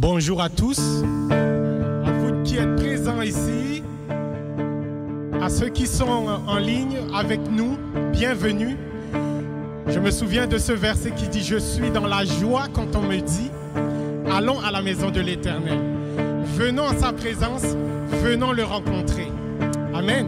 Bonjour à tous, à vous qui êtes présents ici, à ceux qui sont en ligne avec nous, bienvenue. Je me souviens de ce verset qui dit « Je suis dans la joie quand on me dit « Allons à la maison de l'Éternel ». Venons en sa présence, venons le rencontrer. Amen.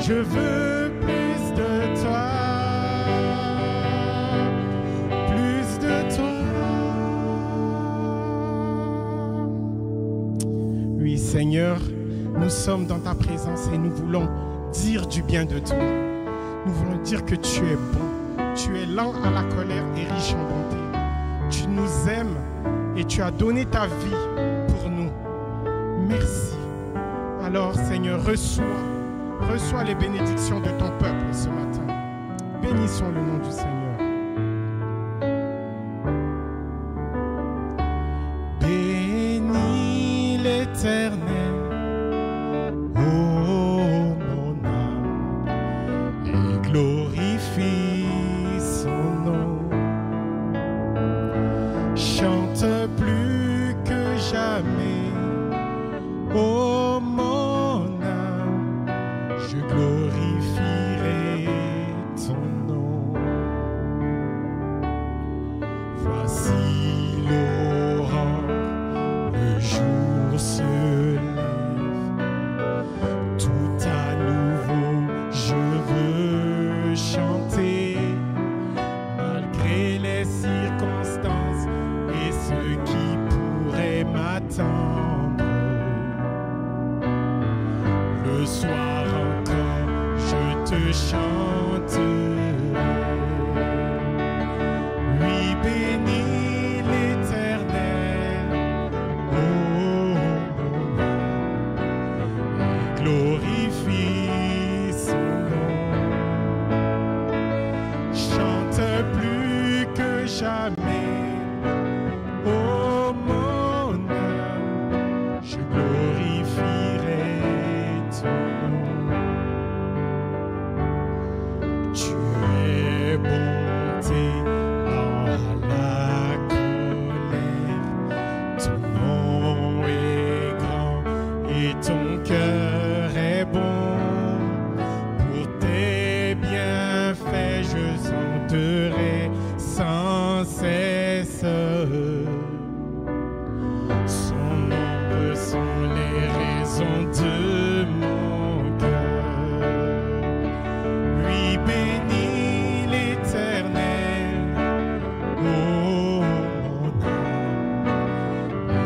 Je veux plus de toi, plus de toi. Oui, Seigneur, nous sommes dans ta présence et nous voulons dire du bien de toi. Nous voulons dire que tu es bon, tu es lent à la colère et riche en bonté. Tu nous aimes et tu as donné ta vie pour nous. Merci. Alors, Seigneur, reçois reçois les bénédictions de ton peuple ce matin. Bénissons le nom du Seigneur. Bénis l'Éternel, ô mon âme, et glorifie son nom. Chante plus que jamais, ô mon âme, je glorifierai ton nom. Voici l'aurore, le jour se lève, tout à nouveau je veux chanter, malgré les circonstances et ce qui pourrait m'attendre. Le soir encore, je te chanterai. Oui, bénis l'Éternel, ô mon âme, et glorifie son nom. Chante plus que jamais, ô mon âme, je glorifierai ton nom. Tu es bonté dans la colère, ton nom est grand et ton cœur est bon. Pour tes bienfaits, je chanterai sans cesse. Son nombre sont les raisons de mon cœur. Lui bénis l'Éternel, ô mon âme,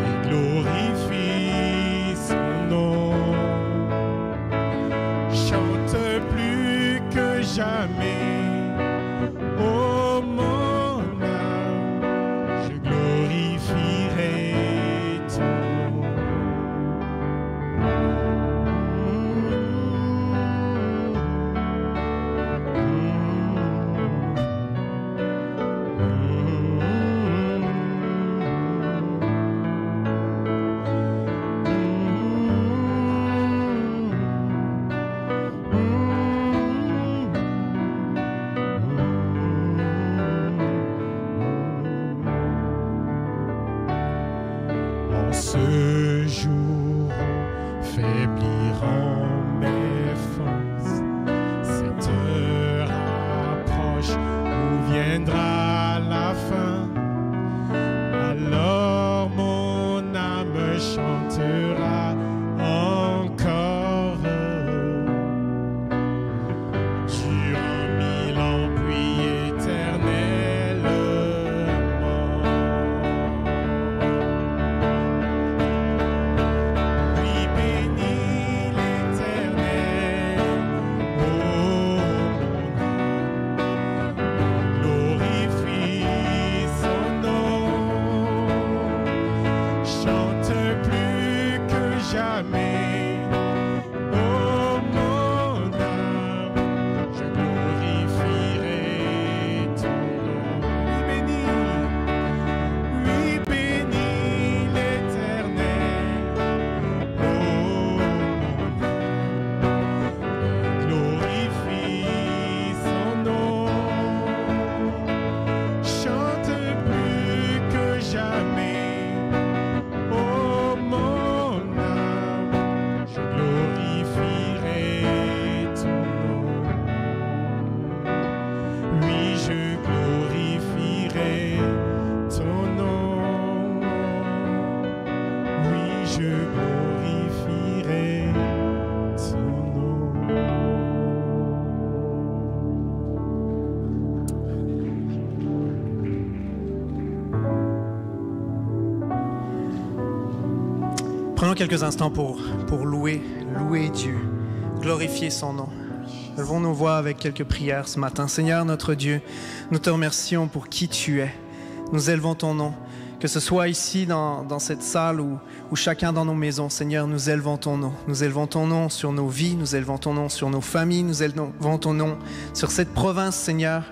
et glorifie son nom. Chante plus que jamais, ô mon âme, je glorifierai ton nom. En ce jour faibliront mes forces. Cette heure approche où viendra la fin. Alors mon âme chantera encore. Durant 1000 ans puis éternellement. Oui, bénis l'Éternel, ô mon âme, glorifie son nom. Chante plus que jamais, ô mon âme, je glorifierai ton nom. Oui, bénis l'Éternel, ô mon âme, glorifie son nom. Chante plus que jamais, ô mon âme, je glorifierai ton nom. Oui, je glorifierai ton nom. Oui, je glorifierai ton nom. Prenons quelques instants pour louer Dieu, glorifier son nom. Levons nos voix avec quelques prières ce matin. Seigneur notre Dieu, nous te remercions pour qui tu es. Nous élevons ton nom. Que ce soit ici dans cette salle ou chacun dans nos maisons, Seigneur, nous élevons ton nom. Nous élevons ton nom sur nos vies, nous élevons ton nom sur nos familles, nous élevons ton nom sur cette province, Seigneur.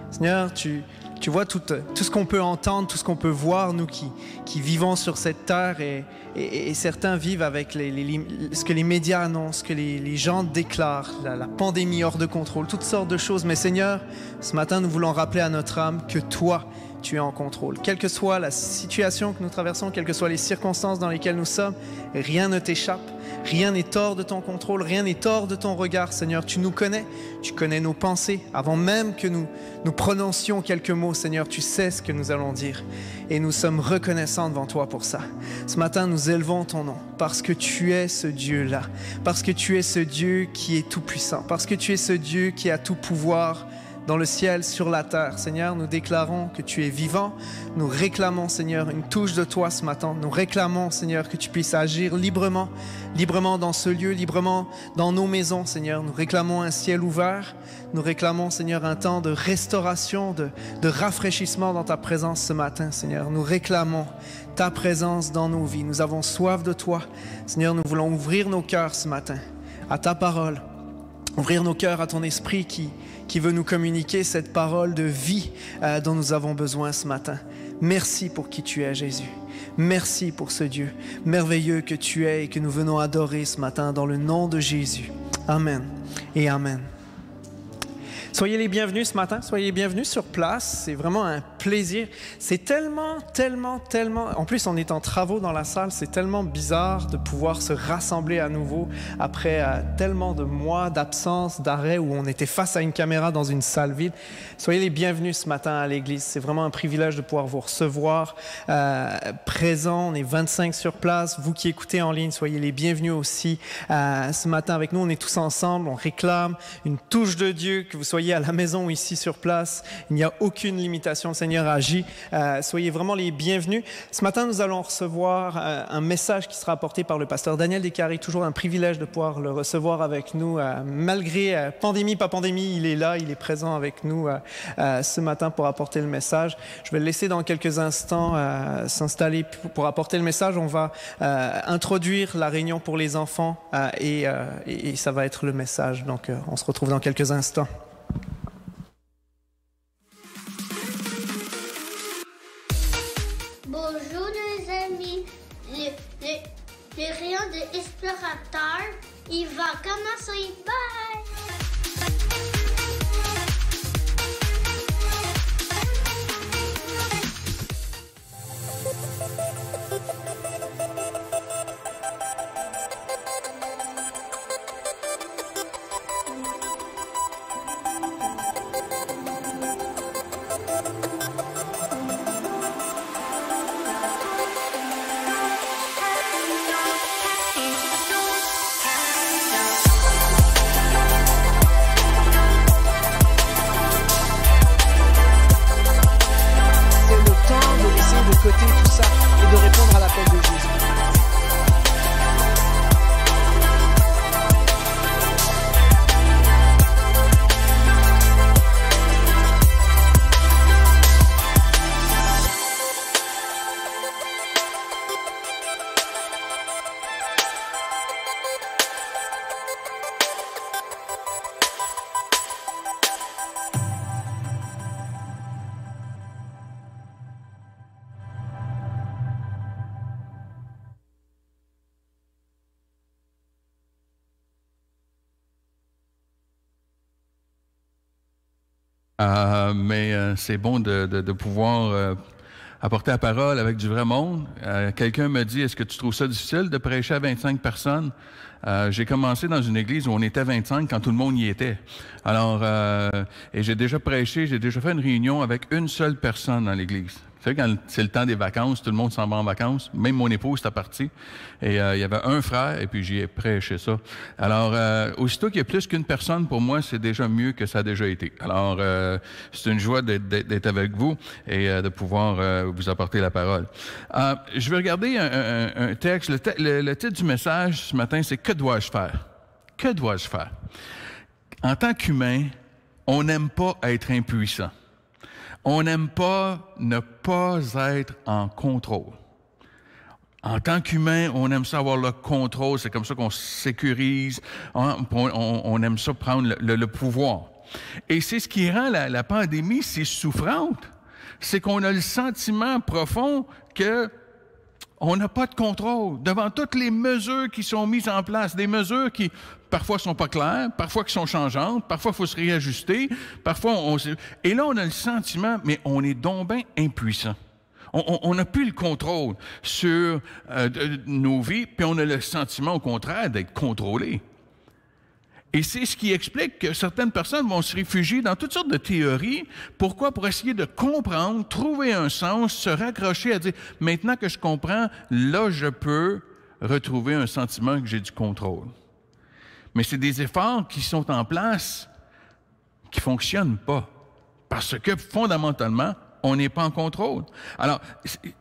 Seigneur, tu vois tout ce qu'on peut entendre, tout ce qu'on peut voir, nous qui vivons sur cette terre et certains vivent avec ce que les médias annoncent, ce que les gens déclarent, la pandémie hors de contrôle, toutes sortes de choses. Mais Seigneur, ce matin, nous voulons rappeler à notre âme que toi, tu es en contrôle. Quelle que soit la situation que nous traversons, quelles que soient les circonstances dans lesquelles nous sommes, rien ne t'échappe. Rien n'est hors de ton contrôle, rien n'est hors de ton regard, Seigneur. Tu nous connais, tu connais nos pensées. Avant même que nous prononcions quelques mots, Seigneur, tu sais ce que nous allons dire. Et nous sommes reconnaissants devant toi pour ça. Ce matin, nous élevons ton nom parce que tu es ce Dieu-là, parce que tu es ce Dieu qui est tout-puissant, parce que tu es ce Dieu qui a tout pouvoir dans le ciel, sur la terre. Seigneur, nous déclarons que tu es vivant. Nous réclamons, Seigneur, une touche de toi ce matin. Nous réclamons, Seigneur, que tu puisses agir librement dans ce lieu, librement dans nos maisons, Seigneur. Nous réclamons un ciel ouvert. Nous réclamons, Seigneur, un temps de restauration, de rafraîchissement dans ta présence ce matin, Seigneur. Nous réclamons ta présence dans nos vies. Nous avons soif de toi. Seigneur, nous voulons ouvrir nos cœurs ce matin à ta parole. Ouvrir nos cœurs à ton esprit qui veut nous communiquer cette parole de vie dont nous avons besoin ce matin. Merci pour qui tu es, Jésus. Merci pour ce Dieu merveilleux que tu es et que nous venons adorer ce matin dans le nom de Jésus. Amen et Amen. Soyez les bienvenus ce matin, soyez les bienvenus sur place, c'est vraiment un plaisir. C'est tellement... En plus, on est en travaux dans la salle, c'est tellement bizarre de pouvoir se rassembler à nouveau après tellement de mois d'absence, d'arrêt où on était face à une caméra dans une salle vide. Soyez les bienvenus ce matin à l'église, c'est vraiment un privilège de pouvoir vous recevoir présents. On est 25 sur place, vous qui écoutez en ligne, soyez les bienvenus aussi ce matin avec nous. On est tous ensemble, on réclame une touche de Dieu, que vous soyez à la maison ou ici sur place. Il n'y a aucune limitation, le Seigneur agit. Soyez vraiment les bienvenus. Ce matin, nous allons recevoir un message qui sera apporté par le pasteur Daniel Descaries. Toujours un privilège de pouvoir le recevoir avec nous. Malgré pandémie, pas pandémie, il est là, il est présent avec nous ce matin pour apporter le message. Je vais le laisser dans quelques instants s'installer pour apporter le message. On va introduire la réunion pour les enfants et ça va être le message. Donc, on se retrouve dans quelques instants. Bonjour les amis, le rayon de explorateur, il va commencer. Bye! Côté tout ça et de répondre à l'appel de Jésus. Mais c'est bon de pouvoir apporter la parole avec du vrai monde. Quelqu'un me dit, est-ce que tu trouves ça difficile de prêcher à 25 personnes? J'ai commencé dans une église où on était 25 quand tout le monde y était. Alors, et j'ai déjà prêché, j'ai déjà fait une réunion avec une seule personne dans l'église. Tu sais, quand c'est le temps des vacances, tout le monde s'en va en vacances. Même mon épouse était partie. Et il y avait un frère, et puis j'y ai prêché ça. Alors, aussitôt qu'il y a plus qu'une personne, pour moi, c'est déjà mieux que ça a déjà été. Alors, c'est une joie d'être avec vous et de pouvoir vous apporter la parole. Je vais regarder un texte. Le titre du message ce matin, c'est « Que dois-je faire? » Que dois-je faire? En tant qu'humain, on n'aime pas être impuissant. On n'aime pas ne pas être en contrôle. En tant qu'humain, on aime ça avoir le contrôle, c'est comme ça qu'on se sécurise, on aime ça prendre le pouvoir. Et c'est ce qui rend la pandémie si souffrante, c'est qu'on a le sentiment profond qu'on n'a pas de contrôle devant toutes les mesures qui sont mises en place, des mesures qui parfois sont pas claires, parfois qui sont changeantes, parfois il faut se réajuster, parfois et là on a le sentiment, mais on est donc bien impuissant. On n'a plus le contrôle sur nos vies, puis on a le sentiment, au contraire, d'être contrôlé. Et c'est ce qui explique que certaines personnes vont se réfugier dans toutes sortes de théories. Pourquoi? Pour essayer de comprendre, trouver un sens, se raccrocher à dire, maintenant que je comprends, là, je peux retrouver un sentiment que j'ai du contrôle. Mais c'est des efforts qui sont en place, qui ne fonctionnent pas. Parce que, fondamentalement, on n'est pas en contrôle. Alors,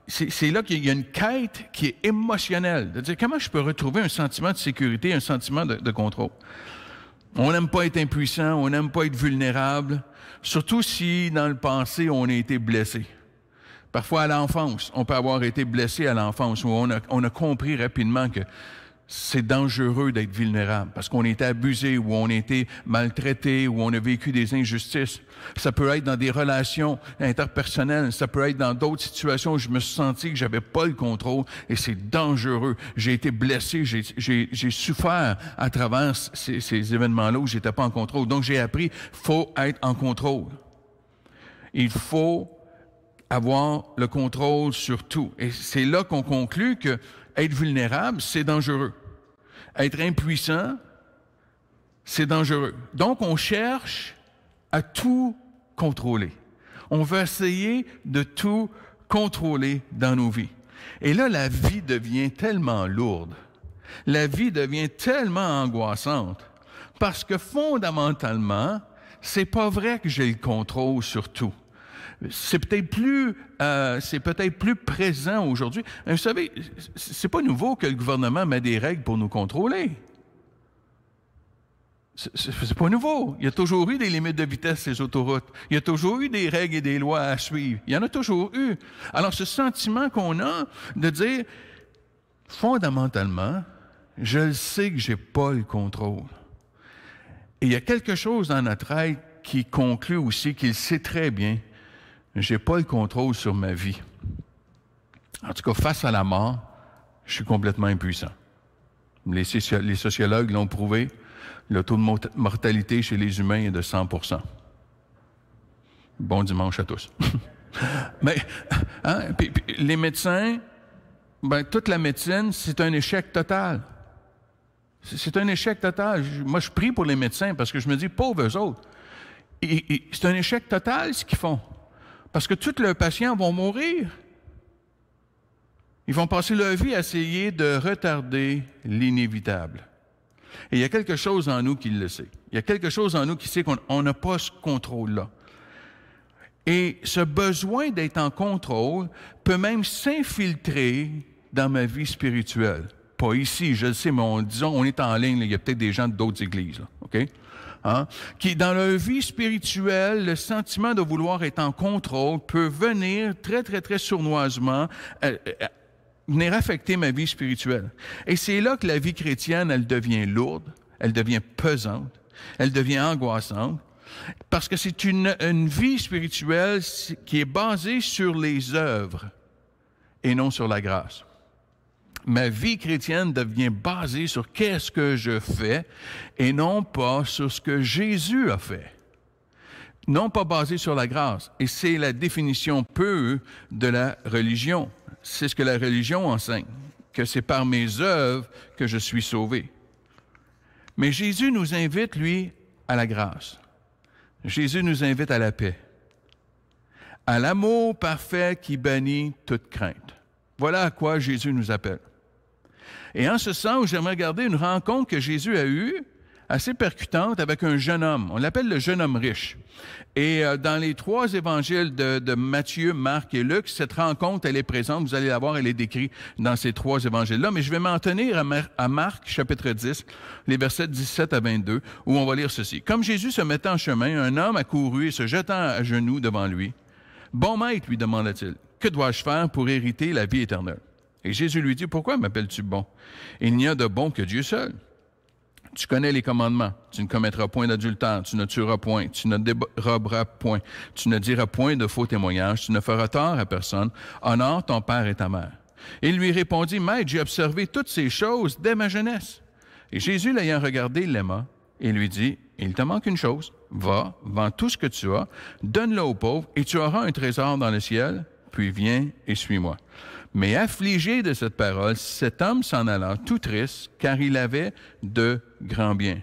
c'est là qu'il y a une quête qui est émotionnelle, de dire comment je peux retrouver un sentiment de sécurité, un sentiment de contrôle. On n'aime pas être impuissant, on n'aime pas être vulnérable, surtout si, dans le passé, on a été blessé. Parfois, à l'enfance, on peut avoir été blessé à l'enfance, où on a compris rapidement que c'est dangereux d'être vulnérable parce qu'on a été abusé ou on a été maltraité ou on a vécu des injustices. Ça peut être dans des relations interpersonnelles, ça peut être dans d'autres situations où je me suis senti que j'avais pas le contrôle et c'est dangereux. J'ai été blessé, j'ai souffert à travers ces événements-là où j'étais pas en contrôle. Donc j'ai appris, faut être en contrôle. Il faut avoir le contrôle sur tout. Et c'est là qu'on conclut que être vulnérable, c'est dangereux. Être impuissant, c'est dangereux. Donc, on cherche à tout contrôler. On veut essayer de tout contrôler dans nos vies. Et là, la vie devient tellement lourde. La vie devient tellement angoissante. Parce que fondamentalement, c'est pas vrai que j'ai le contrôle sur tout. C'est peut-être plus présent aujourd'hui. Vous savez, c'est pas nouveau que le gouvernement met des règles pour nous contrôler. C'est pas nouveau. Il y a toujours eu des limites de vitesse sur les autoroutes. Il y a toujours eu des règles et des lois à suivre. Il y en a toujours eu. Alors, ce sentiment qu'on a de dire, fondamentalement, je sais que j'ai pas le contrôle. Et il y a quelque chose dans notre être qui conclut aussi qu'il sait très bien je n'ai pas le contrôle sur ma vie. En tout cas, face à la mort, je suis complètement impuissant. Les sociologues l'ont prouvé, le taux de mortalité chez les humains est de 100%. Bon dimanche à tous. Mais puis, les médecins, toute la médecine, c'est un échec total. C'est un échec total. Moi, je prie pour les médecins parce que je me dis, pauvres eux autres. C'est un échec total ce qu'ils font. Parce que tous leurs patients vont mourir. Ils vont passer leur vie à essayer de retarder l'inévitable. Et il y a quelque chose en nous qui le sait. Il y a quelque chose en nous qui sait qu'on n'a pas ce contrôle-là. Et ce besoin d'être en contrôle peut même s'infiltrer dans ma vie spirituelle. Pas ici, je le sais, mais disons, on est en ligne, là, il y a peut-être des gens d'autres églises, là, OK? Qui, dans leur vie spirituelle, le sentiment de vouloir être en contrôle peut venir très, très, très sournoisement venir affecter ma vie spirituelle. Et c'est là que la vie chrétienne, elle devient lourde, elle devient pesante, elle devient angoissante, parce que c'est une vie spirituelle qui est basée sur les œuvres et non sur la grâce. Ma vie chrétienne devient basée sur qu'est-ce que je fais et non pas sur ce que Jésus a fait. Non pas basée sur la grâce. Et c'est la définition pure de la religion. C'est ce que la religion enseigne, que c'est par mes œuvres que je suis sauvé. Mais Jésus nous invite, lui, à la grâce. Jésus nous invite à la paix, à l'amour parfait qui bannit toute crainte. Voilà à quoi Jésus nous appelle. Et en ce sens, j'aimerais regarder une rencontre que Jésus a eue, assez percutante, avec un jeune homme. On l'appelle le jeune homme riche. Et dans les 3 évangiles de Matthieu, Marc et Luc, cette rencontre, elle est présente. Vous allez la voir, elle est décrite dans ces 3 évangiles-là. Mais je vais m'en tenir à Marc, chapitre 10, les versets 17 à 22, où on va lire ceci. « Comme Jésus se mettait en chemin, un homme accourut et se jetant à genoux devant lui, « Bon maître, lui demanda-t-il, que dois-je faire pour hériter la vie éternelle? » Et Jésus lui dit, « Pourquoi m'appelles-tu bon? Il n'y a de bon que Dieu seul. Tu connais les commandements. Tu ne commettras point d'adultère, tu ne tueras point, tu ne déroberas point, tu ne diras point de faux témoignages, tu ne feras tort à personne. Honore ton père et ta mère. » Et il lui répondit, « Maître, j'ai observé toutes ces choses dès ma jeunesse. » Et Jésus, l'ayant regardé, l'aima et lui dit, « Il te manque une chose. Va, vends tout ce que tu as, donne-le aux pauvres, et tu auras un trésor dans le ciel, puis viens et suis-moi. » Mais affligé de cette parole, cet homme s'en alla tout triste, car il avait de grands biens.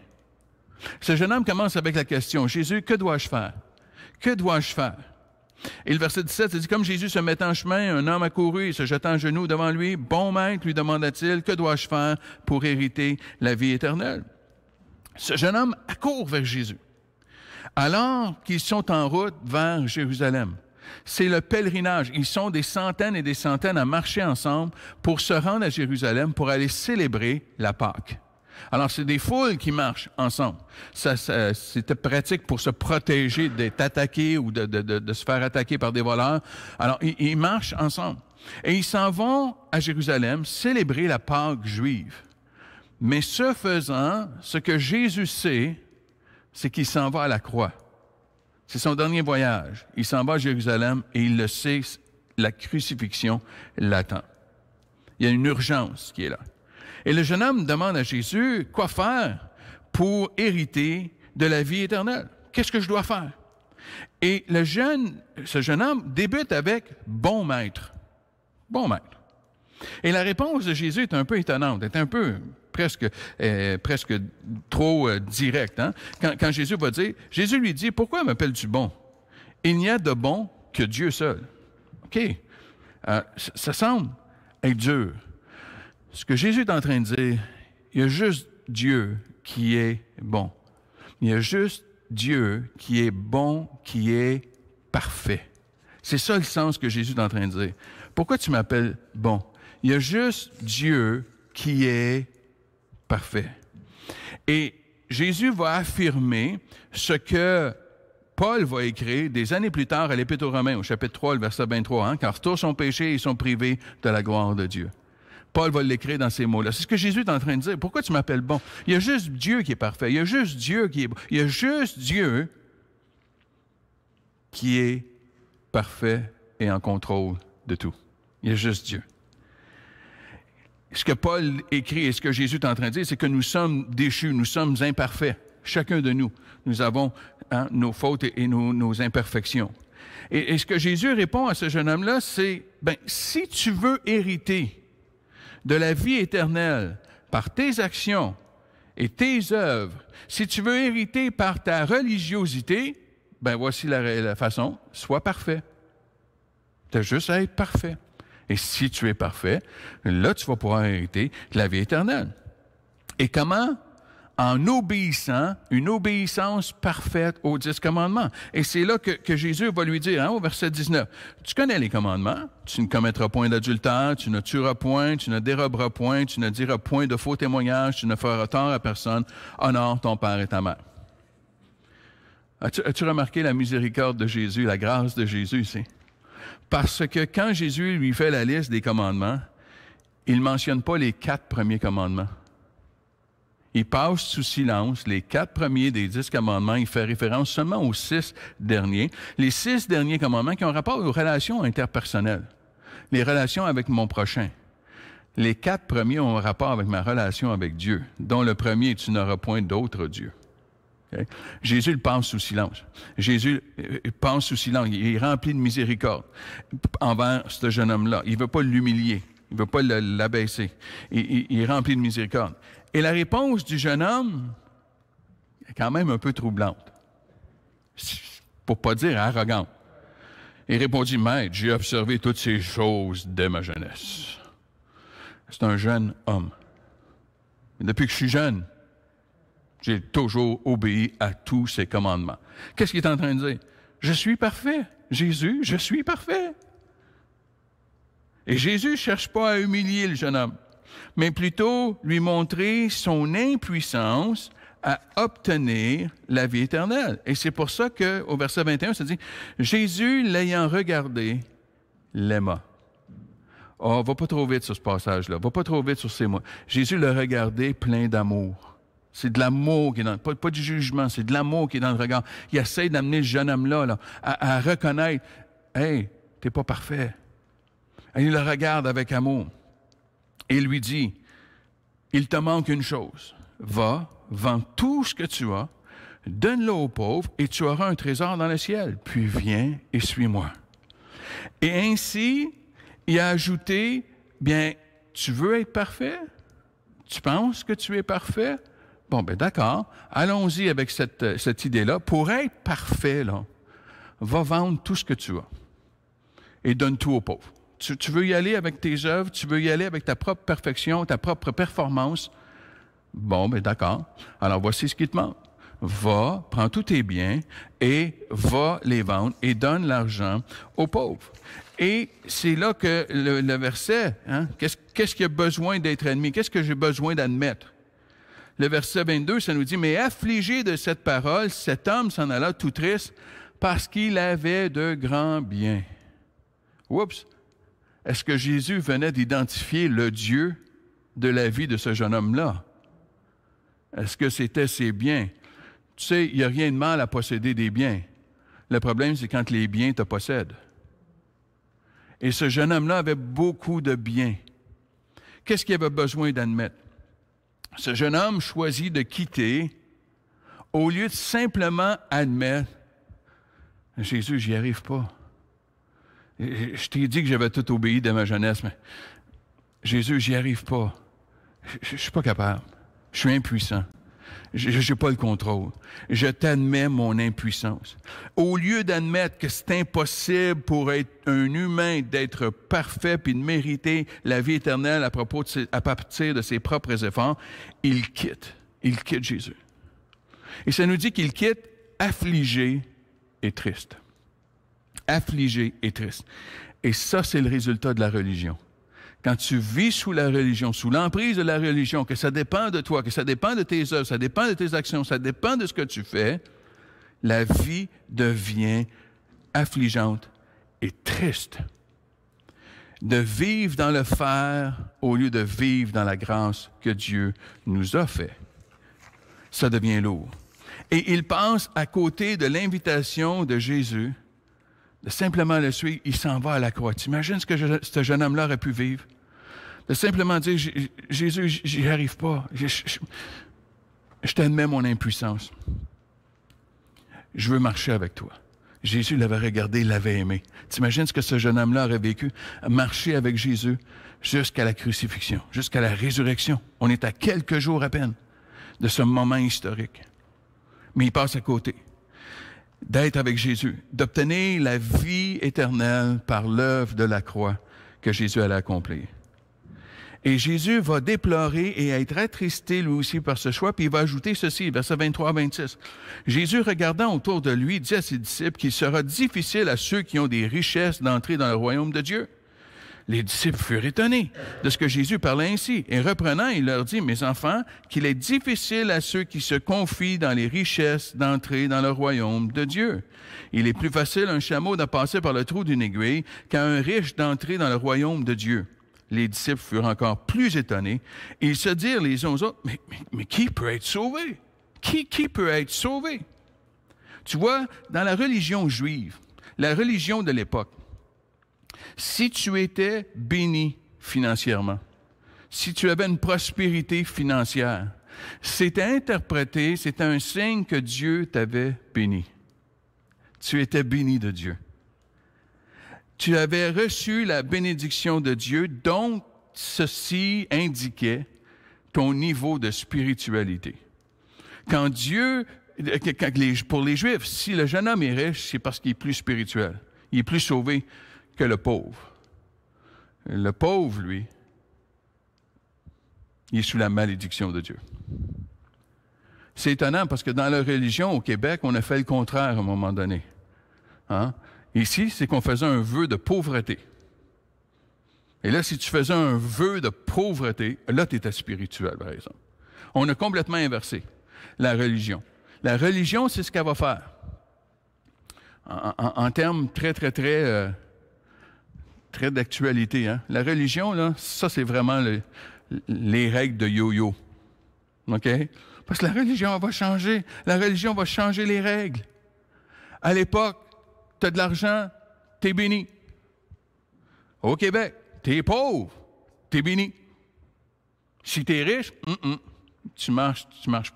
Ce jeune homme commence avec la question, « Jésus, que dois-je faire? Que dois-je faire? » Et le verset 17, c'est dit, « Comme Jésus se mettait en chemin, un homme accourut et se jeta en genoux devant lui. « Bon maître, lui demanda-t-il, que dois-je faire pour hériter la vie éternelle? » Ce jeune homme accourt vers Jésus, alors qu'ils sont en route vers Jérusalem. C'est le pèlerinage. Ils sont des centaines et des centaines à marcher ensemble pour se rendre à Jérusalem pour aller célébrer la Pâque. Alors, c'est des foules qui marchent ensemble. C'était pratique pour se protéger d'être attaqué ou de se faire attaquer par des voleurs. Alors, ils marchent ensemble. Et ils s'en vont à Jérusalem célébrer la Pâque juive. Mais ce faisant, ce que Jésus sait, c'est qu'il s'en va à la croix. C'est son dernier voyage. Il s'en va à Jérusalem et il le sait, la crucifixion l'attend. Il y a une urgence qui est là. Et le jeune homme demande à Jésus quoi faire pour hériter de la vie éternelle. Qu'est-ce que je dois faire? Et ce jeune homme débute avec « bon maître ». Bon maître. Et la réponse de Jésus est un peu étonnante, est un peu presque trop directe. Hein? Quand Jésus va dire, Jésus lui dit, « Pourquoi m'appelles-tu bon? Il n'y a de bon que Dieu seul. » OK. Ça semble être dur. Ce que Jésus est en train de dire, il y a juste Dieu qui est bon. Il y a juste Dieu qui est bon, qui est parfait. C'est ça le sens que Jésus est en train de dire. Pourquoi tu m'appelles bon? Il y a juste Dieu qui est parfait. Et Jésus va affirmer ce que Paul va écrire des années plus tard à l'Épître aux Romains, au chapitre 3, le verset 23, hein, « Car tous ont péché et ils sont privés de la gloire de Dieu. » Paul va l'écrire dans ces mots-là. C'est ce que Jésus est en train de dire. Pourquoi tu m'appelles bon? Il y a juste Dieu qui est parfait. Il y a juste Dieu qui est bon. Il y a juste Dieu qui est parfait et en contrôle de tout. Il y a juste Dieu. Ce que Paul écrit et ce que Jésus est en train de dire, c'est que nous sommes déchus, nous sommes imparfaits. Chacun de nous, nous avons nos fautes et nos imperfections. Et ce que Jésus répond à ce jeune homme-là, c'est, si tu veux hériter de la vie éternelle par tes actions et tes œuvres, si tu veux hériter par ta religiosité, voici la façon, sois parfait. Tu as juste à être parfait. Et si tu es parfait, là, tu vas pouvoir hériter de la vie éternelle. Et comment? En obéissant, une obéissance parfaite aux 10 commandements. Et c'est là que Jésus va lui dire, au verset 19, « Tu connais les commandements, tu ne commettras point d'adultère, tu ne tueras point, tu ne déroberas point, tu ne diras point de faux témoignages, tu ne feras tort à personne, honore ton père et ta mère. » As-tu remarqué la miséricorde de Jésus, la grâce de Jésus ici? Parce que quand Jésus lui fait la liste des commandements, il ne mentionne pas les 4 premiers commandements. Il passe sous silence les 4 premiers des 10 commandements. Il fait référence seulement aux 6 derniers. Les 6 derniers commandements qui ont rapport aux relations interpersonnelles, les relations avec mon prochain. Les 4 premiers ont rapport avec ma relation avec Dieu, dont le premier, tu n'auras point d'autre Dieu. Okay? Jésus le passe sous silence. Jésus passe sous silence. Il est rempli de miséricorde envers ce jeune homme-là. Il ne veut pas l'humilier. Il ne veut pas l'abaisser. Il est rempli de miséricorde. Et la réponse du jeune homme est quand même un peu troublante. Pour ne pas dire arrogante. Il répondit, « Maître, j'ai observé toutes ces choses dès ma jeunesse. » C'est un jeune homme. Depuis que je suis jeune, j'ai toujours obéi à tous ses commandements. Qu'est-ce qu'il est en train de dire? Je suis parfait. Jésus, je suis parfait. Et Jésus ne cherche pas à humilier le jeune homme, mais plutôt lui montrer son impuissance à obtenir la vie éternelle. Et c'est pour ça qu'au verset 21, ça dit « Jésus, l'ayant regardé, l'aima. » Oh, va pas trop vite sur ce passage-là. Va pas trop vite sur ces mots. Jésus l'a regardé plein d'amour. C'est de l'amour qui est dans... Pas du jugement, c'est de l'amour qui est dans le regard. Il essaie d'amener ce jeune homme-là à reconnaître « Hey, t'es pas parfait. » Et il le regarde avec amour. Et il lui dit « Il te manque une chose. Va, vends tout ce que tu as, donne-le aux pauvres et tu auras un trésor dans le ciel. Puis viens et suis-moi. » Et ainsi, il a ajouté « Bien, tu veux être parfait? Tu penses que tu es parfait? » Bon, ben d'accord. Allons-y avec cette idée-là. Pour être parfait, là, va vendre tout ce que tu as et donne tout aux pauvres. Tu veux y aller avec tes œuvres, tu veux y aller avec ta propre perfection, ta propre performance. Bon, ben d'accord. Alors, voici ce qui te manque. Va, prends tous tes biens et va les vendre et donne l'argent aux pauvres. Et c'est là que le verset, hein, qu'est-ce qui a besoin d'être admis? Qu'est-ce que j'ai besoin d'admettre? Le verset 22, ça nous dit « Mais affligé de cette parole, cet homme s'en alla tout triste parce qu'il avait de grands biens. » Oups! Est-ce que Jésus venait d'identifier le Dieu de la vie de ce jeune homme-là? Est-ce que c'était ses biens? Tu sais, il n'y a rien de mal à posséder des biens. Le problème, c'est quand les biens te possèdent. Et ce jeune homme-là avait beaucoup de biens. Qu'est-ce qu'il avait besoin d'admettre? Ce jeune homme choisit de quitter au lieu de simplement admettre « Jésus, j'y arrive pas. Je t'ai dit que j'avais tout obéi de ma jeunesse, mais Jésus, j'y arrive pas. Je suis pas capable. Je suis impuissant. Je n'ai pas le contrôle. Je t'admets mon impuissance. » Au lieu d'admettre que c'est impossible pour être un humain d'être parfait puis de mériter la vie éternelle à partir de ses propres efforts, il quitte Jésus. Et ça nous dit qu'il quitte affligé et triste. Affligé et triste. Et ça, c'est le résultat de la religion. Quand tu vis sous la religion, sous l'emprise de la religion, que ça dépend de toi, que ça dépend de tes œuvres, ça dépend de tes actions, ça dépend de ce que tu fais, la vie devient affligeante et triste. De vivre dans le faire au lieu de vivre dans la grâce que Dieu nous a fait. Ça devient lourd. Et il passe à côté de l'invitation de Jésus de simplement le suivre, il s'en va à la croix. Tu imagines ce que ce jeune homme-là aurait pu vivre? De simplement dire, Jésus, j'y arrive pas. Je t'admets mon impuissance. Je veux marcher avec toi. Jésus l'avait regardé, l'avait aimé. Tu imagines ce que ce jeune homme-là aurait vécu? Marcher avec Jésus jusqu'à la crucifixion, jusqu'à la résurrection. On est à quelques jours à peine de ce moment historique. Mais il passe à côté. D'être avec Jésus, d'obtenir la vie éternelle par l'œuvre de la croix que Jésus allait accomplir. Et Jésus va déplorer et être attristé lui aussi par ce choix, puis il va ajouter ceci, versets 23 à 26. Jésus, regardant autour de lui, dit à ses disciples qu'il sera difficile à ceux qui ont des richesses d'entrer dans le royaume de Dieu. Les disciples furent étonnés de ce que Jésus parlait ainsi. Et reprenant, il leur dit, « Mes enfants, qu'il est difficile à ceux qui se confient dans les richesses d'entrer dans le royaume de Dieu. Il est plus facile à un chameau de passer par le trou d'une aiguille qu'à un riche d'entrer dans le royaume de Dieu. » Les disciples furent encore plus étonnés. Et ils se dirent les uns aux autres, « Mais qui peut être sauvé? Qui peut être sauvé? » Tu vois, dans la religion juive, la religion de l'époque, si tu étais béni financièrement, si tu avais une prospérité financière, c'était interprété, c'était un signe que Dieu t'avait béni. Tu étais béni de Dieu. Tu avais reçu la bénédiction de Dieu, dont ceci indiquait ton niveau de spiritualité. Pour les Juifs, si le jeune homme est riche, c'est parce qu'il est plus spirituel. Il est plus sauvé que le pauvre. Le pauvre, lui, il est sous la malédiction de Dieu. C'est étonnant parce que dans la religion au Québec, on a fait le contraire à un moment donné. Hein? Ici, c'est qu'on faisait un vœu de pauvreté. Et là, si tu faisais un vœu de pauvreté, là, tu étais spirituel, par exemple. On a complètement inversé. la religion. La religion, c'est ce qu'elle va faire. En termes très d'actualité, hein? La religion, là, ça, c'est vraiment les règles de yo-yo. OK? Parce que la religion va changer. La religion va changer les règles. À l'époque, tu as de l'argent, tu es béni. Au Québec, tu es pauvre, tu es béni. Si tu es riche, tu marches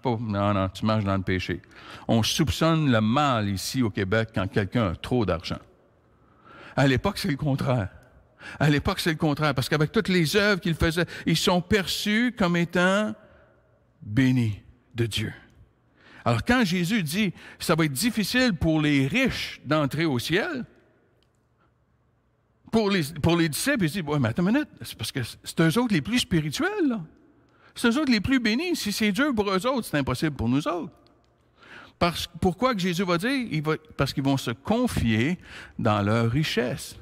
pas. Non, tu marches dans le péché. On soupçonne le mal ici au Québec quand quelqu'un a trop d'argent. À l'époque, c'est le contraire. À l'époque, c'est le contraire, parce qu'avec toutes les œuvres qu'ils faisaient, ils sont perçus comme étant bénis de Dieu. Alors, quand Jésus dit « ça va être difficile pour les riches d'entrer au ciel », pour les disciples, ils disent « ouais, mais attends une minute, c'est parce que c'est eux autres les plus spirituels, là. C'est eux autres les plus bénis. Si c'est dur pour eux autres, c'est impossible pour nous autres. » Pourquoi que Jésus va dire? Parce qu'ils vont se confier dans leur richesse.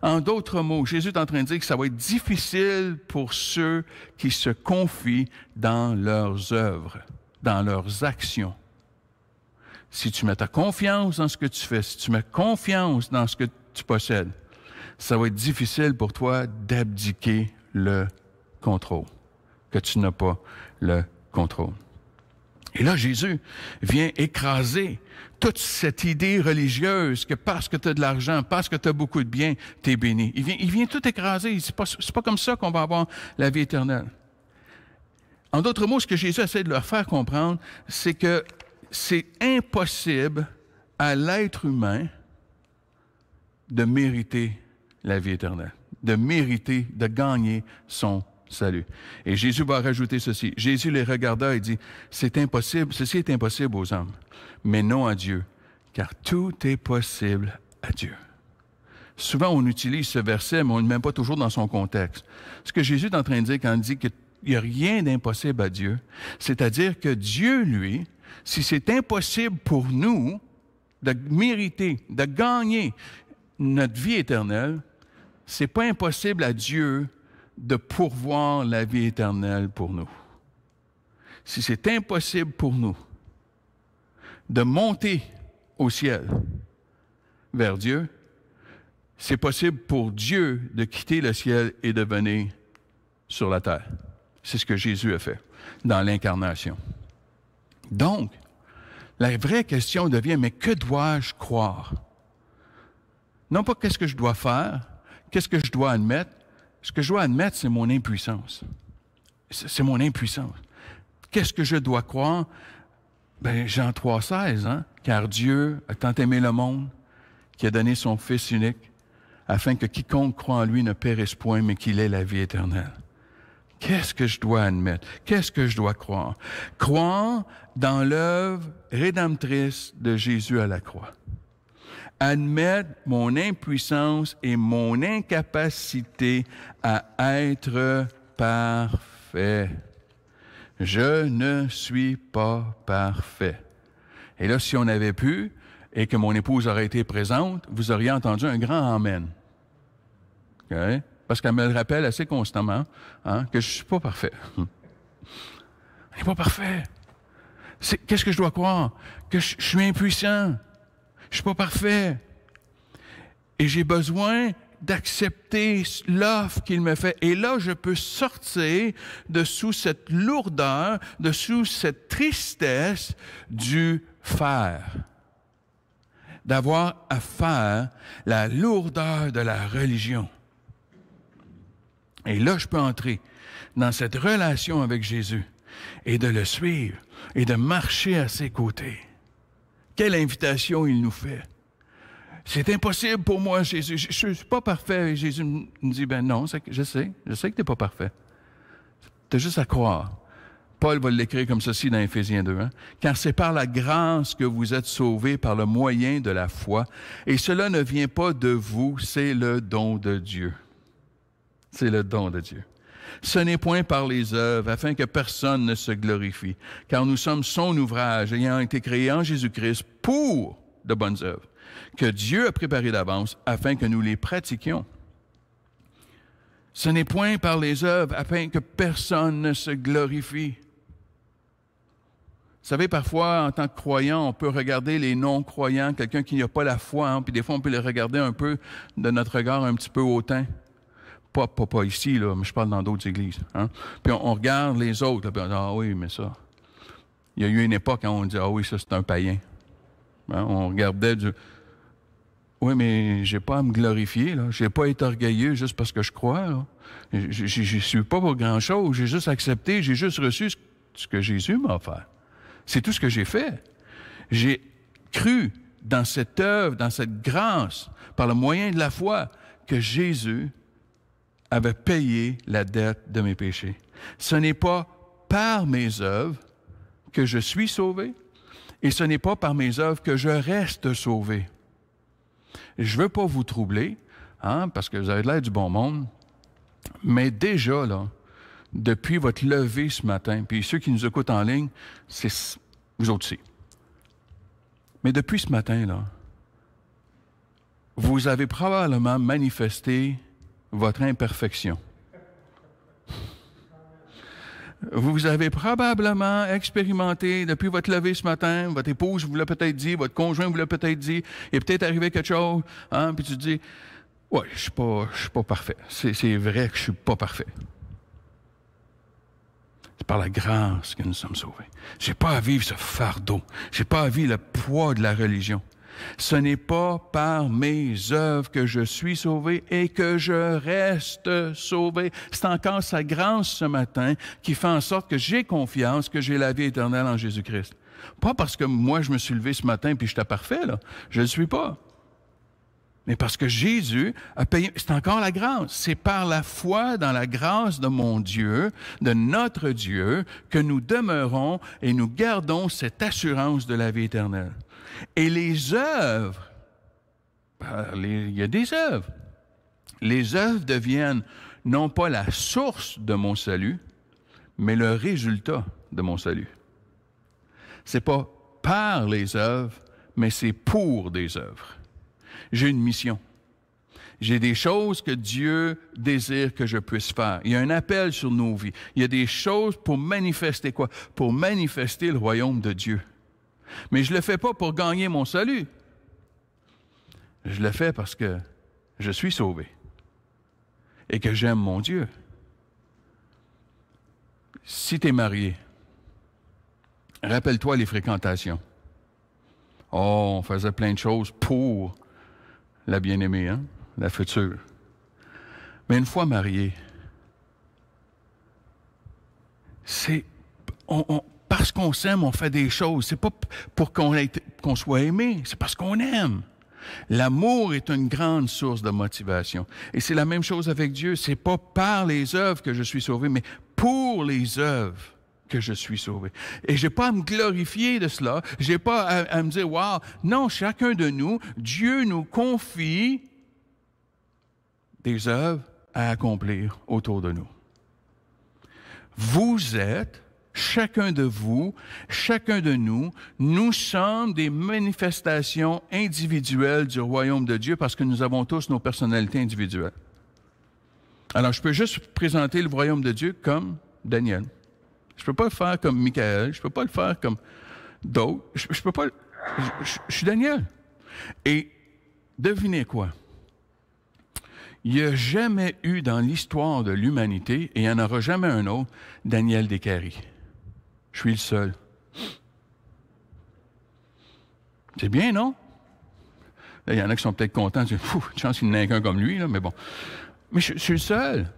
En d'autres mots, Jésus est en train de dire que ça va être difficile pour ceux qui se confient dans leurs œuvres, dans leurs actions. Si tu mets ta confiance dans ce que tu fais, si tu mets confiance dans ce que tu possèdes, ça va être difficile pour toi d'abdiquer le contrôle, que tu n'as pas le contrôle. Et là, Jésus vient écraser toute cette idée religieuse que parce que tu as de l'argent, parce que tu as beaucoup de biens, tu es béni. Il vient tout écraser. C'est pas comme ça qu'on va avoir la vie éternelle. En d'autres mots, ce que Jésus essaie de leur faire comprendre, c'est que c'est impossible à l'être humain de mériter la vie éternelle, de mériter, de gagner son salut. Et Jésus va rajouter ceci. Jésus les regarda et dit, c'est impossible, ceci est impossible aux hommes, mais non à Dieu, car tout est possible à Dieu. Souvent, on utilise ce verset, mais on ne le met pas toujours dans son contexte. Ce que Jésus est en train de dire quand il dit qu'il n'y a rien d'impossible à Dieu, c'est-à-dire que Dieu, lui, si c'est impossible pour nous de mériter, de gagner notre vie éternelle, c'est pas impossible à Dieu de pourvoir la vie éternelle pour nous. Si c'est impossible pour nous de monter au ciel vers Dieu, c'est possible pour Dieu de quitter le ciel et de venir sur la terre. C'est ce que Jésus a fait dans l'incarnation. Donc, la vraie question devient, mais que dois-je croire? Non pas qu'est-ce que je dois faire, qu'est-ce que je dois admettre. Ce que je dois admettre, c'est mon impuissance. C'est mon impuissance. Qu'est-ce que je dois croire? Ben, Jean 3,16, hein? Car Dieu a tant aimé le monde qu'il a donné son Fils unique, afin que quiconque croit en lui ne périsse point, mais qu'il ait la vie éternelle. Qu'est-ce que je dois admettre? Qu'est-ce que je dois croire? Croire dans l'œuvre rédemptrice de Jésus à la croix. Admettre mon impuissance et mon incapacité à être parfait. Je ne suis pas parfait. Et là, si on avait pu, et que mon épouse aurait été présente, vous auriez entendu un grand « Amen ». Okay? Parce qu'elle me le rappelle assez constamment, hein, que je ne suis pas parfait. On n'est pas parfait. Qu'est-ce que je dois croire? Que je suis impuissant. Je ne suis pas parfait. Et j'ai besoin d'accepter l'offre qu'il me fait. Et là, je peux sortir de sous cette lourdeur, de sous cette tristesse du faire. D'avoir à faire la lourdeur de la religion. Et là, je peux entrer dans cette relation avec Jésus et de le suivre et de marcher à ses côtés. Quelle invitation il nous fait. C'est impossible pour moi, Jésus. Je ne suis pas parfait. Et Jésus me dit, ben non, je sais que tu n'es pas parfait. Tu as juste à croire. Paul va l'écrire comme ceci dans Éphésiens 2. Hein? Car c'est par la grâce que vous êtes sauvés par le moyen de la foi. Et cela ne vient pas de vous, c'est le don de Dieu. C'est le don de Dieu. Ce n'est point par les œuvres, afin que personne ne se glorifie. Car nous sommes son ouvrage, ayant été créés en Jésus-Christ pour de bonnes œuvres, que Dieu a préparées d'avance, afin que nous les pratiquions. Ce n'est point par les œuvres, afin que personne ne se glorifie. savez, parfois, en tant que croyant, on peut regarder les non-croyants, quelqu'un qui n'a pas la foi, hein, puis des fois, on peut les regarder un peu de notre regard un petit peu hautain. Pas ici, là, mais je parle dans d'autres églises. Hein. Puis on regarde les autres, là, puis on dit « Ah oui, mais ça... » Il y a eu une époque où on dit « Ah oui, ça, c'est un païen. Hein. » On regardait du... Oui, mais j'ai pas à me glorifier, là. J'ai pas à être orgueilleux juste parce que je crois, là. Je suis pas pour grand-chose. J'ai juste accepté, j'ai juste reçu ce que Jésus m'a offert. C'est tout ce que j'ai fait. J'ai cru dans cette œuvre, dans cette grâce, par le moyen de la foi, que Jésus avait payé la dette de mes péchés. Ce n'est pas par mes œuvres que je suis sauvé, et ce n'est pas par mes œuvres que je reste sauvé. Je ne veux pas vous troubler, hein, parce que vous avez l'air du bon monde, mais déjà, là, depuis votre levée ce matin, puis ceux qui nous écoutent en ligne, c'est vous autres aussi. Mais depuis ce matin, là, vous avez probablement manifesté votre imperfection. Vous avez probablement expérimenté, depuis votre levée ce matin, votre épouse vous l'a peut-être dit, votre conjoint vous l'a peut-être dit, il est peut-être arrivé quelque chose, hein, puis tu te dis, « Ouais, je suis pas parfait. C'est vrai que je suis pas parfait. » C'est par la grâce que nous sommes sauvés. J'ai pas à vivre ce fardeau. J'ai pas à vivre le poids de la religion. Ce n'est pas par mes œuvres que je suis sauvé et que je reste sauvé. C'est encore sa grâce ce matin qui fait en sorte que j'ai confiance que j'ai la vie éternelle en Jésus-Christ. Pas parce que moi, je me suis levé ce matin puis j'étais parfait, là. Je ne le suis pas. Mais parce que Jésus a payé, c'est encore la grâce. C'est par la foi dans la grâce de mon Dieu, de notre Dieu, que nous demeurons et nous gardons cette assurance de la vie éternelle. Et les œuvres, il y a des œuvres. Les œuvres deviennent non pas la source de mon salut, mais le résultat de mon salut. C'est pas par les œuvres, mais c'est pour des œuvres. J'ai une mission. J'ai des choses que Dieu désire que je puisse faire. Il y a un appel sur nos vies. Il y a des choses pour manifester quoi? Pour manifester le royaume de Dieu. Mais je ne le fais pas pour gagner mon salut. Je le fais parce que je suis sauvé et que j'aime mon Dieu. Si tu es marié, rappelle-toi les fréquentations. Oh, on faisait plein de choses pour la bien-aimée, hein? La future. Mais une fois marié, c'est... Parce qu'on s'aime, on fait des choses. C'est pas pour qu'on soit aimé, c'est parce qu'on aime. L'amour est une grande source de motivation. Et c'est la même chose avec Dieu. C'est pas par les œuvres que je suis sauvé, mais pour les œuvres que je suis sauvé. Et j'ai pas à me glorifier de cela. J'ai pas à me dire, wow, non, chacun de nous, Dieu nous confie des œuvres à accomplir autour de nous. Vous êtes chacun de vous, chacun de nous, nous sommes des manifestations individuelles du royaume de Dieu parce que nous avons tous nos personnalités individuelles. Alors, je peux juste présenter le royaume de Dieu comme Daniel. Je ne peux pas le faire comme Michael, je ne peux pas le faire comme d'autres. Je peux pas. Je suis Daniel. Et devinez quoi? Il n'y a jamais eu dans l'histoire de l'humanité, et il n'y en aura jamais un autre, Daniel Descaries. Je suis le seul. C'est bien, non? Là, il y en a qui sont peut-être contents. Ils disent, une chance qu'il n'y en ait qu'un comme lui, là, mais bon. Mais je suis le seul.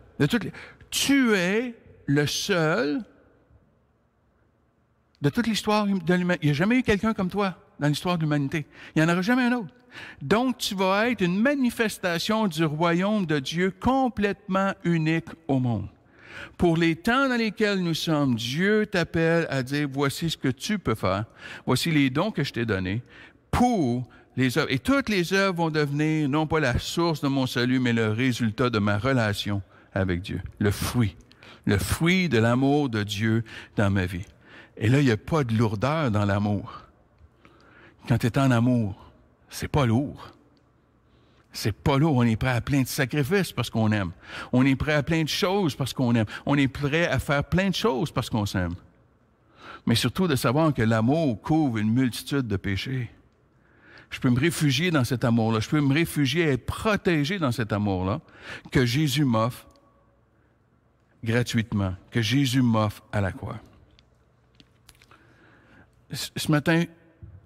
Tu es le seul de toute l'histoire de l'humanité. Il n'y a jamais eu quelqu'un comme toi dans l'histoire de l'humanité. Il n'y en aura jamais un autre. Donc, tu vas être une manifestation du royaume de Dieu complètement unique au monde. Pour les temps dans lesquels nous sommes, Dieu t'appelle à dire, voici ce que tu peux faire, voici les dons que je t'ai donnés pour les œuvres. Et toutes les œuvres vont devenir non pas la source de mon salut, mais le résultat de ma relation avec Dieu, le fruit de l'amour de Dieu dans ma vie. Et là, il n'y a pas de lourdeur dans l'amour. Quand tu es en amour, c'est pas lourd. C'est pas lourd. On est prêt à plein de sacrifices parce qu'on aime. On est prêt à plein de choses parce qu'on aime. On est prêt à faire plein de choses parce qu'on s'aime. mais surtout de savoir que l'amour couvre une multitude de péchés. Je peux me réfugier dans cet amour-là. Je peux me réfugier et être protégé dans cet amour-là que Jésus m'offre gratuitement, que Jésus m'offre à la croix. Ce matin,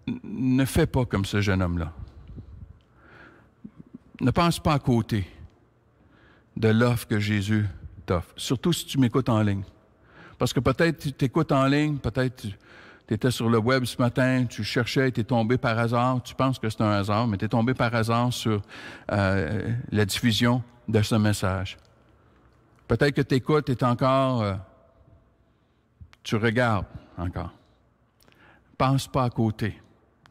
ne fais pas comme ce jeune homme-là. Ne pense pas à côté de l'offre que Jésus t'offre, surtout si tu m'écoutes en ligne. Parce que peut-être tu t'écoutes en ligne, peut-être tu étais sur le web ce matin, tu cherchais, tu es tombé par hasard, tu penses que c'est un hasard, mais tu es tombé par hasard sur la diffusion de ce message. Peut-être que tu écoutes et tu regardes encore. Pense pas à côté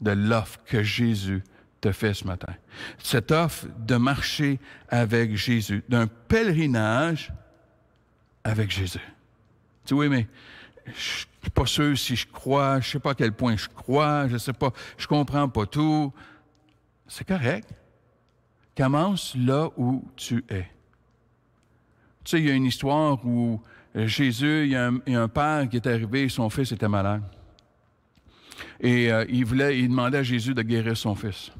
de l'offre que Jésus te fait ce matin. Cette offre de marcher avec Jésus, d'un pèlerinage avec Jésus. Tu dis, oui, mais je suis pas sûr si je crois, je sais pas à quel point je crois, je sais pas, je comprends pas tout. C'est correct. Commence là où tu es. Tu sais, il y a une histoire où Jésus, il y a un père qui est arrivé, son fils était malade. Et il demandait à Jésus de guérir son fils.